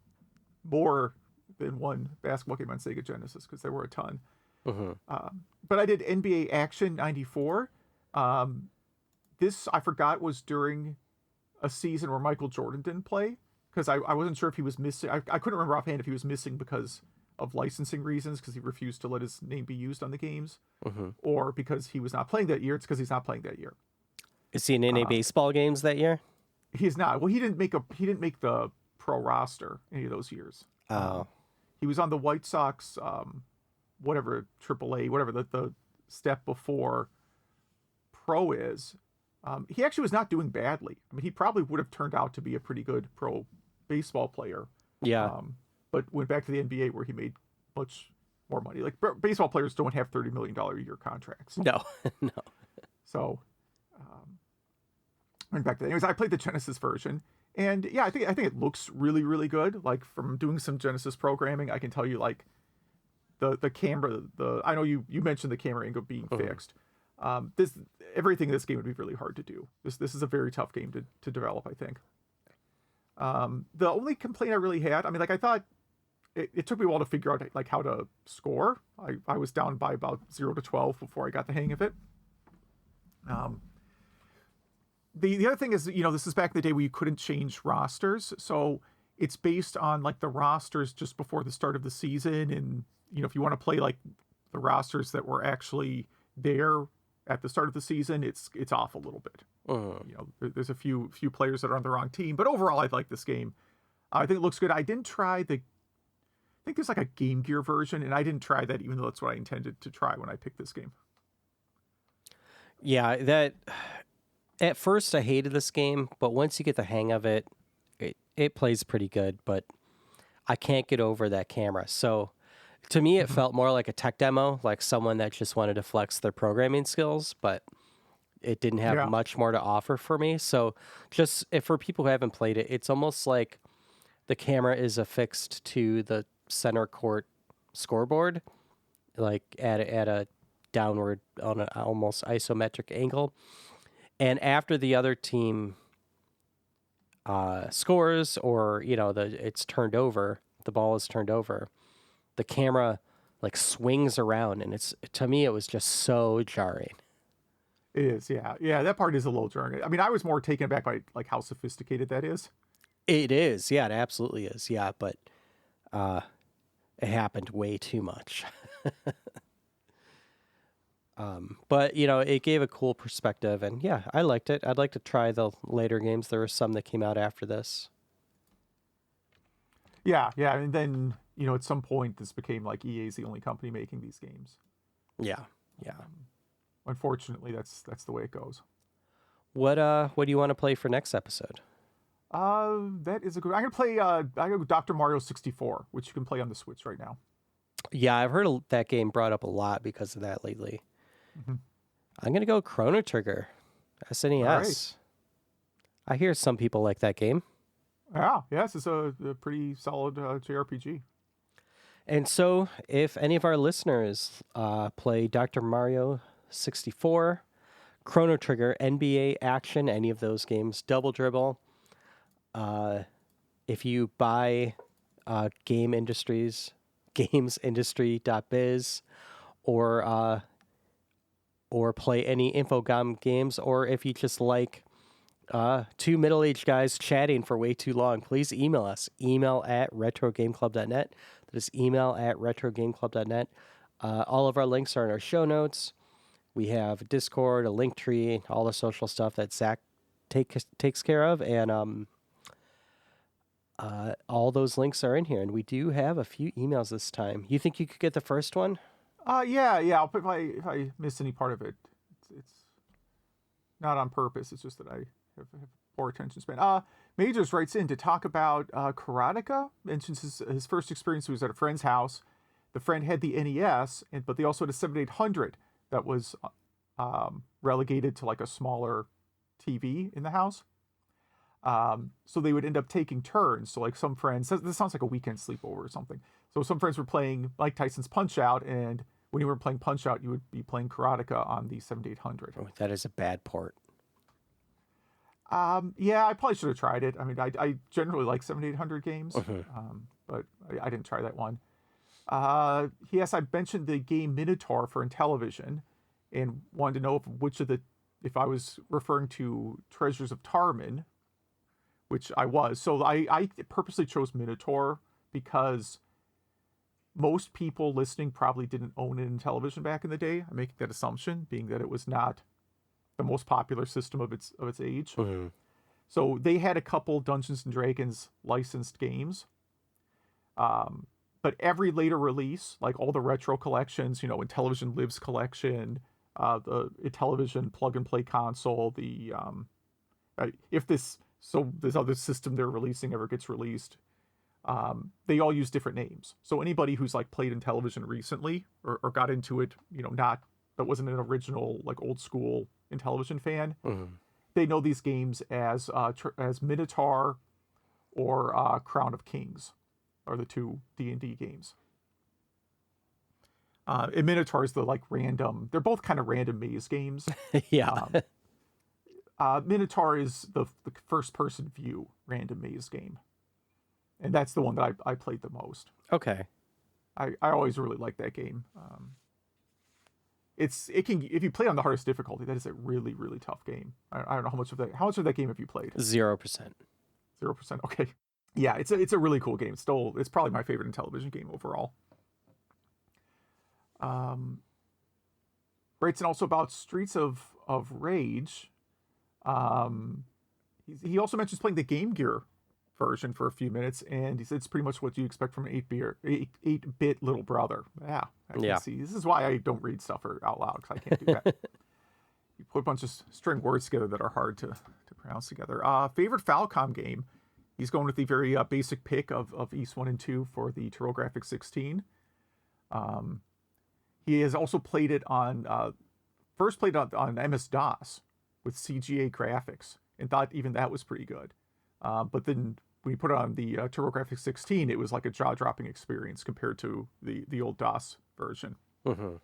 more than one basketball game on Sega Genesis because there were a ton. Mm-hmm. But I did NBA Action 94. This, I forgot, was during a season where Michael Jordan didn't play because I wasn't sure if he was missing. I couldn't remember offhand if he was missing because of licensing reasons because he refused to let his name be used on the games, or because he was not playing that year. It's because he's not playing that year. Is he in any baseball games that year? He's not. Well, he didn't make the pro roster any of those years. Oh. He was on the White Sox, whatever AAA, whatever the step before pro is. He actually was not doing badly. I mean, he probably would have turned out to be a pretty good pro baseball player. Yeah. But went back to the NBA where he made much more money. Like baseball players don't have $30 million a year contracts. No, no. So went back to that. Anyways, I played the Genesis version, and yeah, I think it looks really, really good. Like from doing some Genesis programming, I can tell you like the camera. I know you mentioned the camera angle being fixed. This everything in this game would be really hard to do. This is a very tough game to develop, I think. The only complaint I really had, I mean, like I thought it took me a while to figure out like how to score. I was down by about 0 to 12 before I got the hang of it. The other thing is, this is back in the day where you couldn't change rosters. So it's based on like the rosters just before the start of the season. And, if you want to play like the rosters that were actually there at the start of the season, it's off a little bit. There's a few players that are on the wrong team, but overall I like this game. I think it looks good. I didn't try I think there's like a Game Gear version, and I didn't try that, even though that's what I intended to try when I picked this game. Yeah, that at first I hated this game, but once you get the hang of it, it plays pretty good, but I can't get over that camera. So to me, it felt more like a tech demo, like someone that just wanted to flex their programming skills, but it didn't have much more to offer for me. So just for people who haven't played it, it's almost like the camera is affixed to the center court scoreboard, like at a downward on an almost isometric angle. And after the other team scores, or it's turned over, the ball is turned over, the camera like swings around, and to me it was just so jarring. It is, yeah. That part is a little jarring. I mean, I was more taken aback by like how sophisticated that is. It is, yeah, it absolutely is, yeah. But it happened way too much. But it gave a cool perspective, and yeah, I liked it. I'd like to try the later games. There were some that came out after this. Yeah, and then at some point this became like EA's the only company making these games. Yeah. Unfortunately, that's the way it goes. What do you want to play for next episode? That is a good. I'm gonna play. I go Dr. Mario 64, which you can play on the Switch right now. Yeah, I've heard that game brought up a lot because of that lately. I'm gonna go Chrono Trigger, SNES. Right. I hear some people like that game. Yes, it's a pretty solid JRPG. And so, if any of our listeners play Dr. Mario 64, Chrono Trigger, NBA Action, any of those games, Double Dribble, if you buy gamesindustry.biz, or play any Infocom games, or if you just like two middle-aged guys chatting for way too long, please email us. Email at retrogameclub.net. That is email at retrogameclub.net. All of our links are in our show notes. We have a Discord, a link tree, all the social stuff that Zach takes care of, and all those links are in here. And we do have a few emails this time. You think you could get the first one? Yeah. I'll put if I miss any part of it. It's not on purpose. It's just that I have poor attention span. Majors writes in to talk about Karateka. Mentions his first experience was at a friend's house. The friend had the NES, but they also had a 7800 that was relegated to like a smaller TV in the house. So they would end up taking turns. So like some friends, this sounds like a weekend sleepover or something. So some friends were playing Mike Tyson's Punch-Out, and when you were playing Punch-Out, you would be playing Karateka on the 7800. Oh, that is a bad port. Yeah, I probably should have tried it. I mean, I generally like 7800 games, but I didn't try that one. Yes, I mentioned the game Minotaur for Intellivision, and wanted to know if I was referring to Treasures of Tarman, which I was. So I purposely chose Minotaur because most people listening probably didn't own it in television back in the day. I'm making that assumption, being that it was not the most popular system of its age. So they had a couple Dungeons and Dragons licensed games. But every later release, like all the retro collections, Intellivision Lives collection, the Intellivision plug and play console, if this other system they're releasing ever gets released, they all use different names. So anybody who's like played Intellivision recently or got into it, that wasn't an original like old school Intellivision fan, they know these games as Minotaur or Crown of Kings are the two D&D games. And Minotaur is the like random. They're both kind of random maze games. Yeah. Minotaur is the first person view random maze game, and that's the one that I played the most. Okay. I always really like that game. It can, if you play on the hardest difficulty, that is a really, really tough game. I don't know how much of that game have you played? 0%. 0%. Okay. Yeah, it's a really cool game. It's probably my favorite Intellivision game overall. Writes also about Streets of Rage. He also mentions playing the Game Gear version for a few minutes, and he said it's pretty much what you expect from an 8-bit little brother. Yeah, I can see. This is why I don't read stuff out loud, because I can't do that. You put a bunch of string words together that are hard to pronounce together. Favorite Falcom game? He's going with the very basic pick of East 1 and 2 for the TurboGrafx 16. He has also played it on, first played on MS-DOS with CGA graphics, and thought even that was pretty good. But then when you put it on the TurboGrafx 16, it was like a jaw-dropping experience compared to the old DOS version. Mm-hmm.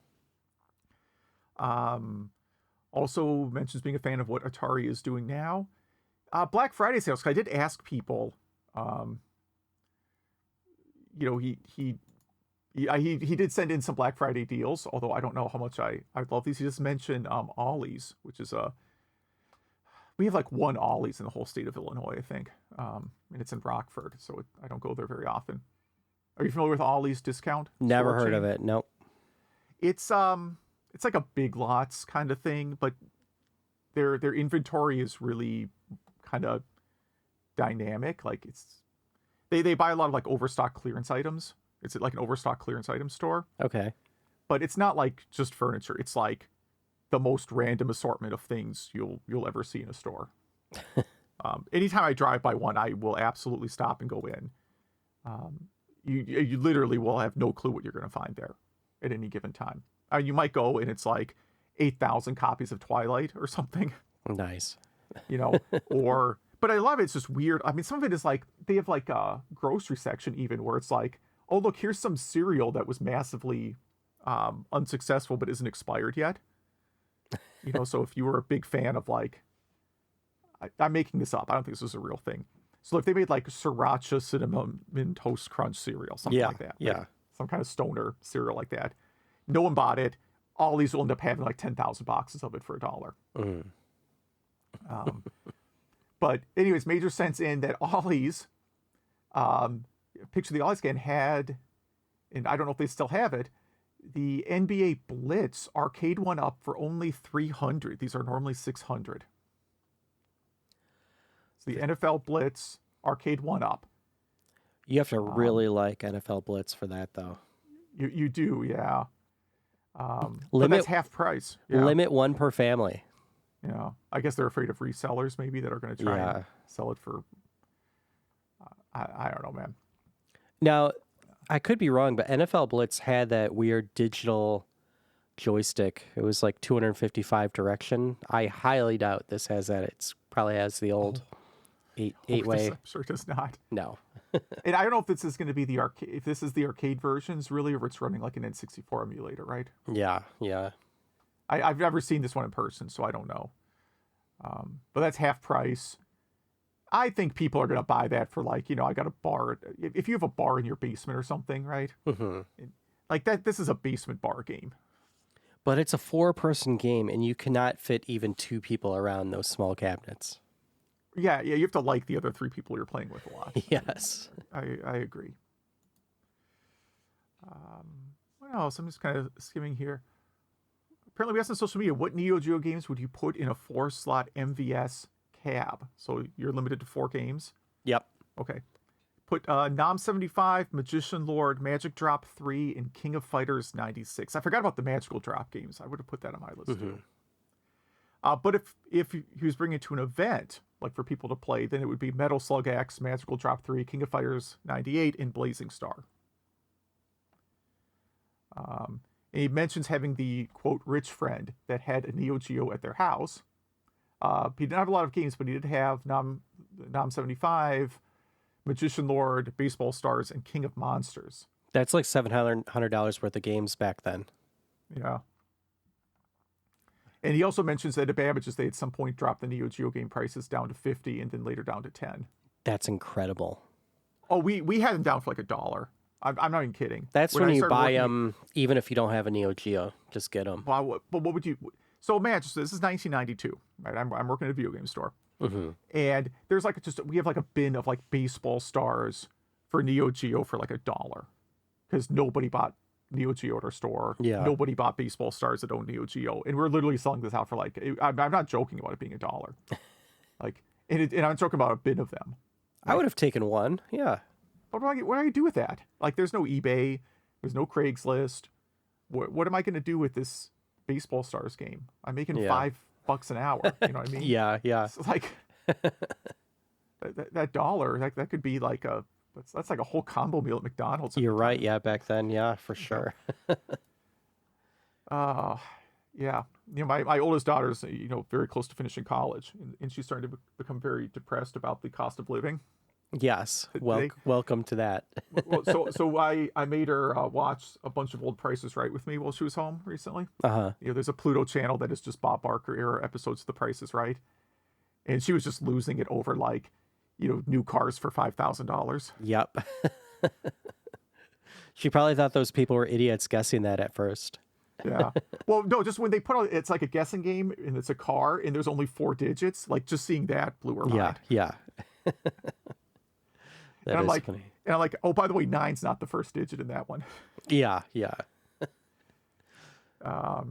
Also mentions being a fan of what Atari is doing now. Black Friday sales. I did ask people. He did send in some Black Friday deals, although I don't know how much I love these. He just mentioned Ollie's, which is we have like one Ollie's in the whole state of Illinois, I think, and it's in Rockford, so I don't go there very often. Are you familiar with Ollie's discount? Never heard of it. Nope. It's like a Big Lots kind of thing, but their inventory is really kind of dynamic. Like they buy a lot of like overstock clearance items. It's like an overstock clearance item store. Okay. But it's not like just furniture. It's like the most random assortment of things you'll ever see in a store. Anytime I drive by one, I will absolutely stop and go in. You literally will have no clue what you're going to find there at any given time. You might go and it's like 8,000 copies of Twilight or something. Nice. But I love it. It's just weird. I mean, some of it is like, they have like a grocery section even where it's like, oh, look, here's some cereal that was massively unsuccessful but isn't expired yet. So if you were a big fan of like, I'm making this up. I don't think this is a real thing. So if they made like Sriracha Cinnamon Toast Crunch cereal, something like that. Yeah. Like some kind of stoner cereal like that. No one bought it. All these will end up having like 10,000 boxes of it for $1. Mm. But anyways, major sense in that Ollie's, picture the Ollie's again had, and I don't know if they still have it, the NBA Blitz arcade one up for only $300. These are normally $600. So the NFL Blitz arcade one up. You have to really like NFL Blitz for that, though. You do, yeah. But that's half price. Yeah. Limit one per family. Yeah, I guess they're afraid of resellers maybe that are going to try and sell it for. I don't know, man. Now, I could be wrong, but NFL Blitz had that weird digital joystick. It was like 255 direction. I highly doubt this has that. It probably has the old eight-way. I'm sure it does not. No. And I don't know if this is going to be the arcade. If this is the arcade versions, really, or if it's running like an N64 emulator, right? Yeah. I've never seen this one in person, so I don't know. But that's half price. I think people are going to buy that for like, I got a bar. If you have a bar in your basement or something, right? Mm-hmm. Like that, this is a basement bar game. But it's a 4-person game, and you cannot fit even 2 people around those small cabinets. Yeah, you have to like the other 3 people you're playing with a lot. Yes. I agree. What else? I'm just kind of skimming here. Apparently, we asked on social media, what Neo Geo games would you put in a 4-slot MVS cab? So you're limited to 4 games? Yep. Okay. Put Nom 75, Magician Lord, Magic Drop 3, and King of Fighters 96. I forgot about the Magical Drop games. I would have put that on my list too. But if he was bringing it to an event, like for people to play, then it would be Metal Slug X, Magical Drop 3, King of Fighters 98, and Blazing Star. And he mentions having the, quote, rich friend that had a Neo Geo at their house. He didn't have a lot of games, but he did have Nom 75, Magician Lord, Baseball Stars, and King of Monsters. That's like $700 worth of games back then. Yeah. And he also mentions that Babbage they at some point dropped the Neo Geo game prices down to 50 and then later down to 10. That's incredible. Oh, we had them down for like $1. I'm not even kidding. That's when you buy them, even if you don't have a Neo Geo, just get them. Well, but what would you? So imagine this is 1992, right? I'm working at a video game store, and there's like we have like a bin of like baseball stars for Neo Geo for like $1 because nobody bought Neo Geo at our store. Yeah. Nobody bought baseball stars that own Neo Geo, and we're literally selling this out for like I'm not joking about it being $1. Like, and I'm talking about a bin of them. Right? I would have taken one. Yeah. What do I do with that? Like, there's no eBay, there's no Craigslist. What am I going to do with this baseball stars game? I'm making $5 an hour. You know what I mean? Yeah. It's like that dollar. That could be like that's like a whole combo meal at McDonald's. You're right. Yeah, back then. Yeah, for sure. Yeah. You know, my oldest daughter's very close to finishing college, and she's starting to become very depressed about the cost of living. Yes. Welcome to that. So I made her watch a bunch of old Prices Right with me while she was home recently. There's a Pluto channel that is just Bob Barker era episodes of The Price is Right, and she was just losing it over like new cars for $5,000. Yep. She probably thought those people were idiots guessing that at first. Yeah. Well, no, just when they put on, it's like a guessing game and it's a car and there's only 4 digits. Like, just seeing that blew her mind. Yeah. And I'm like, oh, by the way, 9's not the first digit in that one. Yeah. All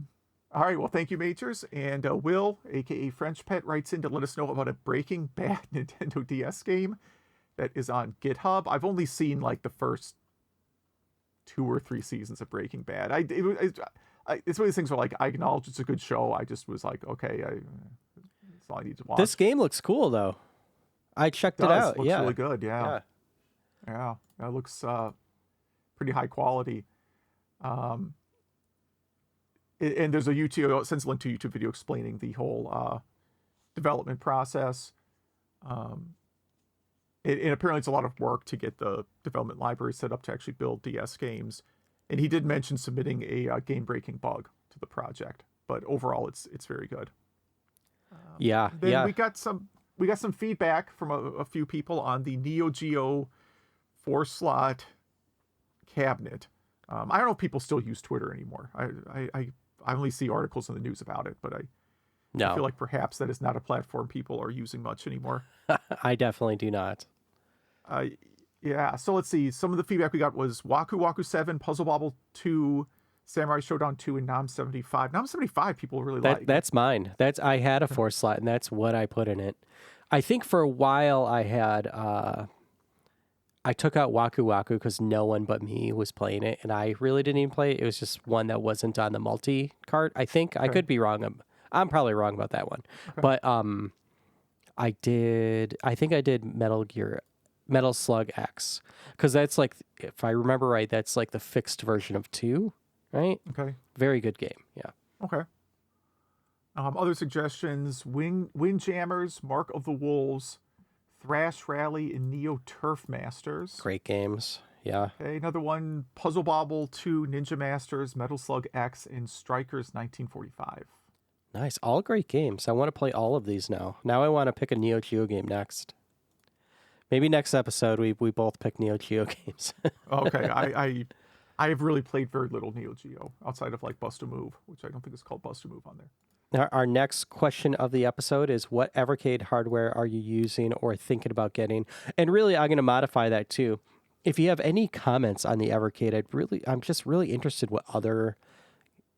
right. Well, thank you, Majors. And Will, aka French Pet, writes in to let us know about a Breaking Bad Nintendo DS game that is on GitHub. I've only seen like the first 2 or 3 seasons of Breaking Bad. It's one of these things where like I acknowledge it's a good show. I just was like, okay, that's all I need to watch. This game looks cool though. I checked it out. It looks really good. Yeah. It looks pretty high quality. And there's a YouTube, it sends a link to a YouTube video explaining the whole development process. And apparently it's a lot of work to get the development library set up to actually build DS games. And he did mention submitting a game-breaking bug to the project, but overall it's very good. Then we got some feedback from a few people on the Neo Geo 4-slot cabinet. I don't know if people still use Twitter anymore. I only see articles in the news about it, but I feel like perhaps that is not a platform people are using much anymore. I definitely do not. Yeah, so let's see. Some of the feedback we got was Waku Waku 7, Puzzle Bobble 2, Samurai Showdown 2, and Nam 75. Nam 75 people really like. That's mine. I had a 4-slot, and that's what I put in it. I think for a while I had... I took out Waku Waku because no one but me was playing it, and I really didn't even play it. It was just one that wasn't on the multi-cart, I think. Okay. I could be wrong. I'm probably wrong about that one. Okay. But I think I did Metal Slug X, because that's like, if I remember right, that's like the fixed version of 2, right? Okay. Very good game, yeah. Okay. Other suggestions, Windjammers, Mark of the Wolves, Thrash Rally, and Neo Turf Masters. Great games, yeah. Okay, another one, Puzzle Bobble 2, Ninja Masters, Metal Slug X, and Strikers 1945. Nice, all great games. I want to play all of these now. Now I want to pick a Neo Geo game next. Maybe next episode we both pick Neo Geo games. Okay, I have really played very little Neo Geo outside of like Bust a Move, which I don't think is called Bust a Move on there. Our next question of the episode is, what Evercade hardware are you using or thinking about getting? And really, I'm going to modify that too. If you have any comments on the Evercade, I'm just really interested what other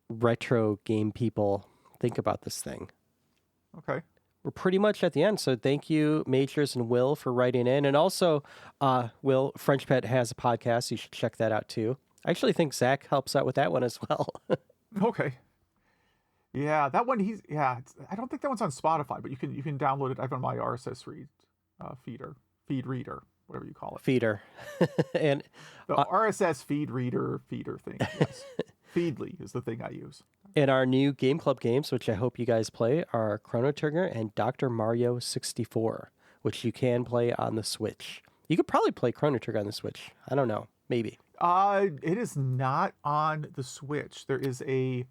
retro game people think about this thing. Okay. We're pretty much at the end, so thank you, Majors and Will, for writing in. And also, Will, French Pet has a podcast. You should check that out too. I actually think Zach helps out with that one as well. Okay. Yeah, that one I don't think that one's on Spotify, but you can download it. I have on my RSS feed reader, whatever you call it. Feeder. And the RSS feed reader thing. Yes. Feedly is the thing I use. And our new Game Club games, which I hope you guys play, are Chrono Trigger and Dr. Mario 64, which you can play on the Switch. You could probably play Chrono Trigger on the Switch. I don't know. Maybe. It is not on the Switch. There is a.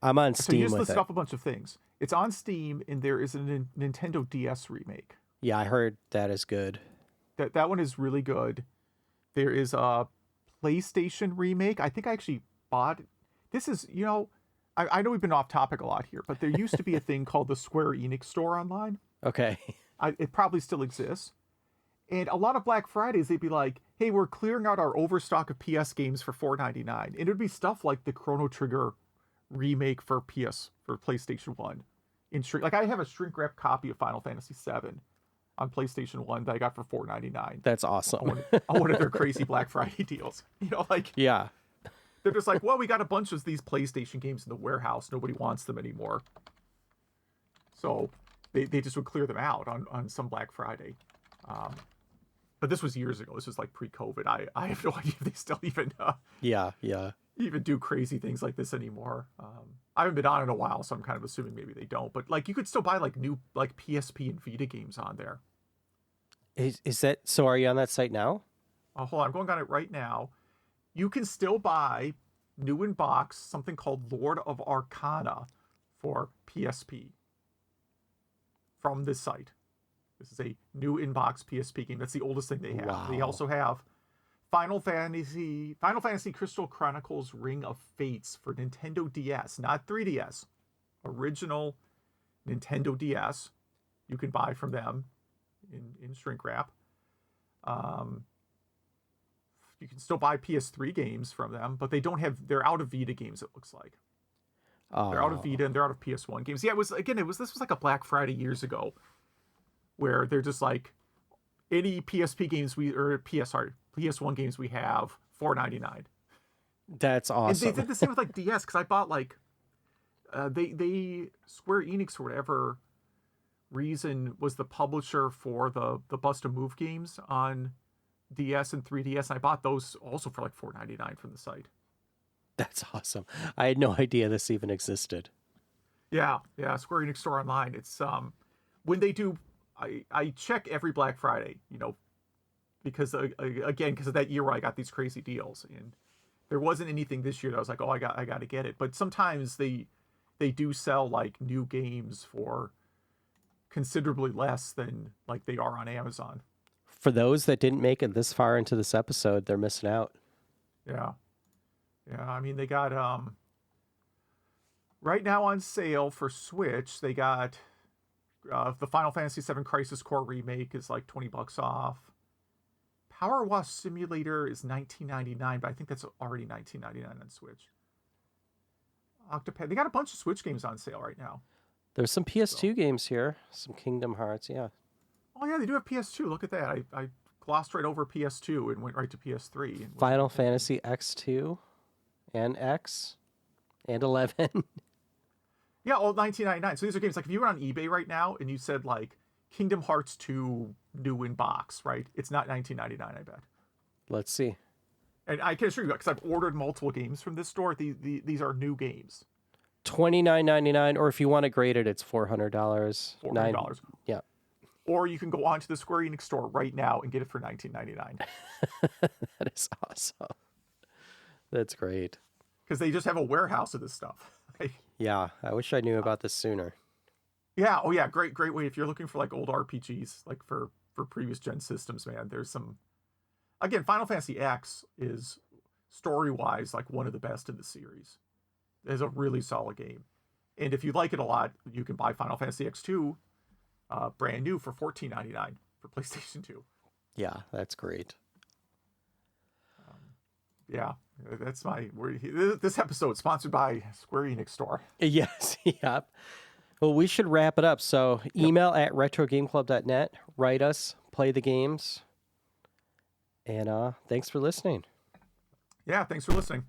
I'm on So Steam you just with listed it. off a bunch of things. It's on Steam, and there is a Nintendo DS remake. Yeah, I heard that is good. That one is really good. There is a PlayStation remake. I think I actually bought. This is, I know we've been off topic a lot here, but there used to be a thing called the Square Enix store online. Okay. It probably still exists. And a lot of Black Fridays, they'd be like, hey, we're clearing out our overstock of PS games for $4.99. And it would be stuff like the Chrono Trigger remake for PlayStation 1. Like, I have a shrink wrap copy of Final Fantasy VII on PlayStation 1 that I got for $4.99. That's awesome. On one of their crazy Black Friday deals. Yeah. They're just like, well, we got a bunch of these PlayStation games in the warehouse. Nobody wants them anymore. So they just would clear them out on some Black Friday. But this was years ago. This was like pre-COVID. I have no idea if they still even even do crazy things like this anymore. I haven't been on in a while, so I'm kind of assuming maybe they don't. But like, you could still buy like new like PSP and Vita games on there. Is that so? Are you on that site now? Hold on, I'm going on it right now. You can still buy new in box something called Lord of Arcana for PSP from this site. This is a new in-box PSP game. That's the oldest thing they have. Wow. They also have Final Fantasy Crystal Chronicles Ring of Fates for Nintendo DS, not 3DS. Original Nintendo DS. You can buy from them in shrink wrap. You can still buy PS3 games from them, but they're out of Vita games, it looks like. They're out of Vita and they're out of PS1 games. Yeah, this was like a Black Friday years ago, where they're just like, any PSP games PS1 games we have, $4.99. That's awesome. And they did the same with like DS, because I bought like, they Square Enix for whatever reason was the publisher for the Bust a Move games on DS and 3DS, and I bought those also for like $4.99 from the site. That's awesome. I had no idea this even existed. Yeah, Square Enix store online. It's when they do, I check every Black Friday, because again, because of that year where I got these crazy deals, and there wasn't anything this year that I was like, oh, I got to get it. But sometimes they do sell like new games for considerably less than like they are on Amazon. For those that didn't make it this far into this episode, they're missing out. Yeah. I mean, they got right now on sale for Switch. They got the Final Fantasy VII Crisis Core remake is like $20 off. Power Wash Simulator is $19.99, but I think that's already $19.99 on Switch. Octopath. They got a bunch of Switch games on sale right now. There's some PS2 games here. Some Kingdom Hearts, yeah. Oh, yeah, they do have PS2. Look at that. I glossed right over PS2 and went right to PS3. And Final Fantasy X2 and X and 11. Yeah, all $19.99. So these are games, like if you were on eBay right now and you said like Kingdom Hearts 2 new in box, right? It's not $19.99, I bet. Let's see. And I can assure you, because I've ordered multiple games from this store, these are new games. $29.99, or if you want to grade it, it's $400. $400. Yeah. Or you can go onto the Square Enix store right now and get it for $19.99. That is awesome. That's great. Because they just have a warehouse of this stuff. Yeah, I wish I knew about this sooner. Yeah, oh yeah, great way. If you're looking for like old RPGs, like for previous gen systems, man, there's some. Again, Final Fantasy X is story-wise like one of the best in the series. It's a really solid game. And if you like it a lot, you can buy Final Fantasy X2 brand new for $14.99 for PlayStation 2. Yeah, that's great. Yeah, that's this episode sponsored by Square Enix Store. Yes, yep. Well, we should wrap it up. So email at retrogameclub.net, write us, play the games, and thanks for listening. Yeah, thanks for listening.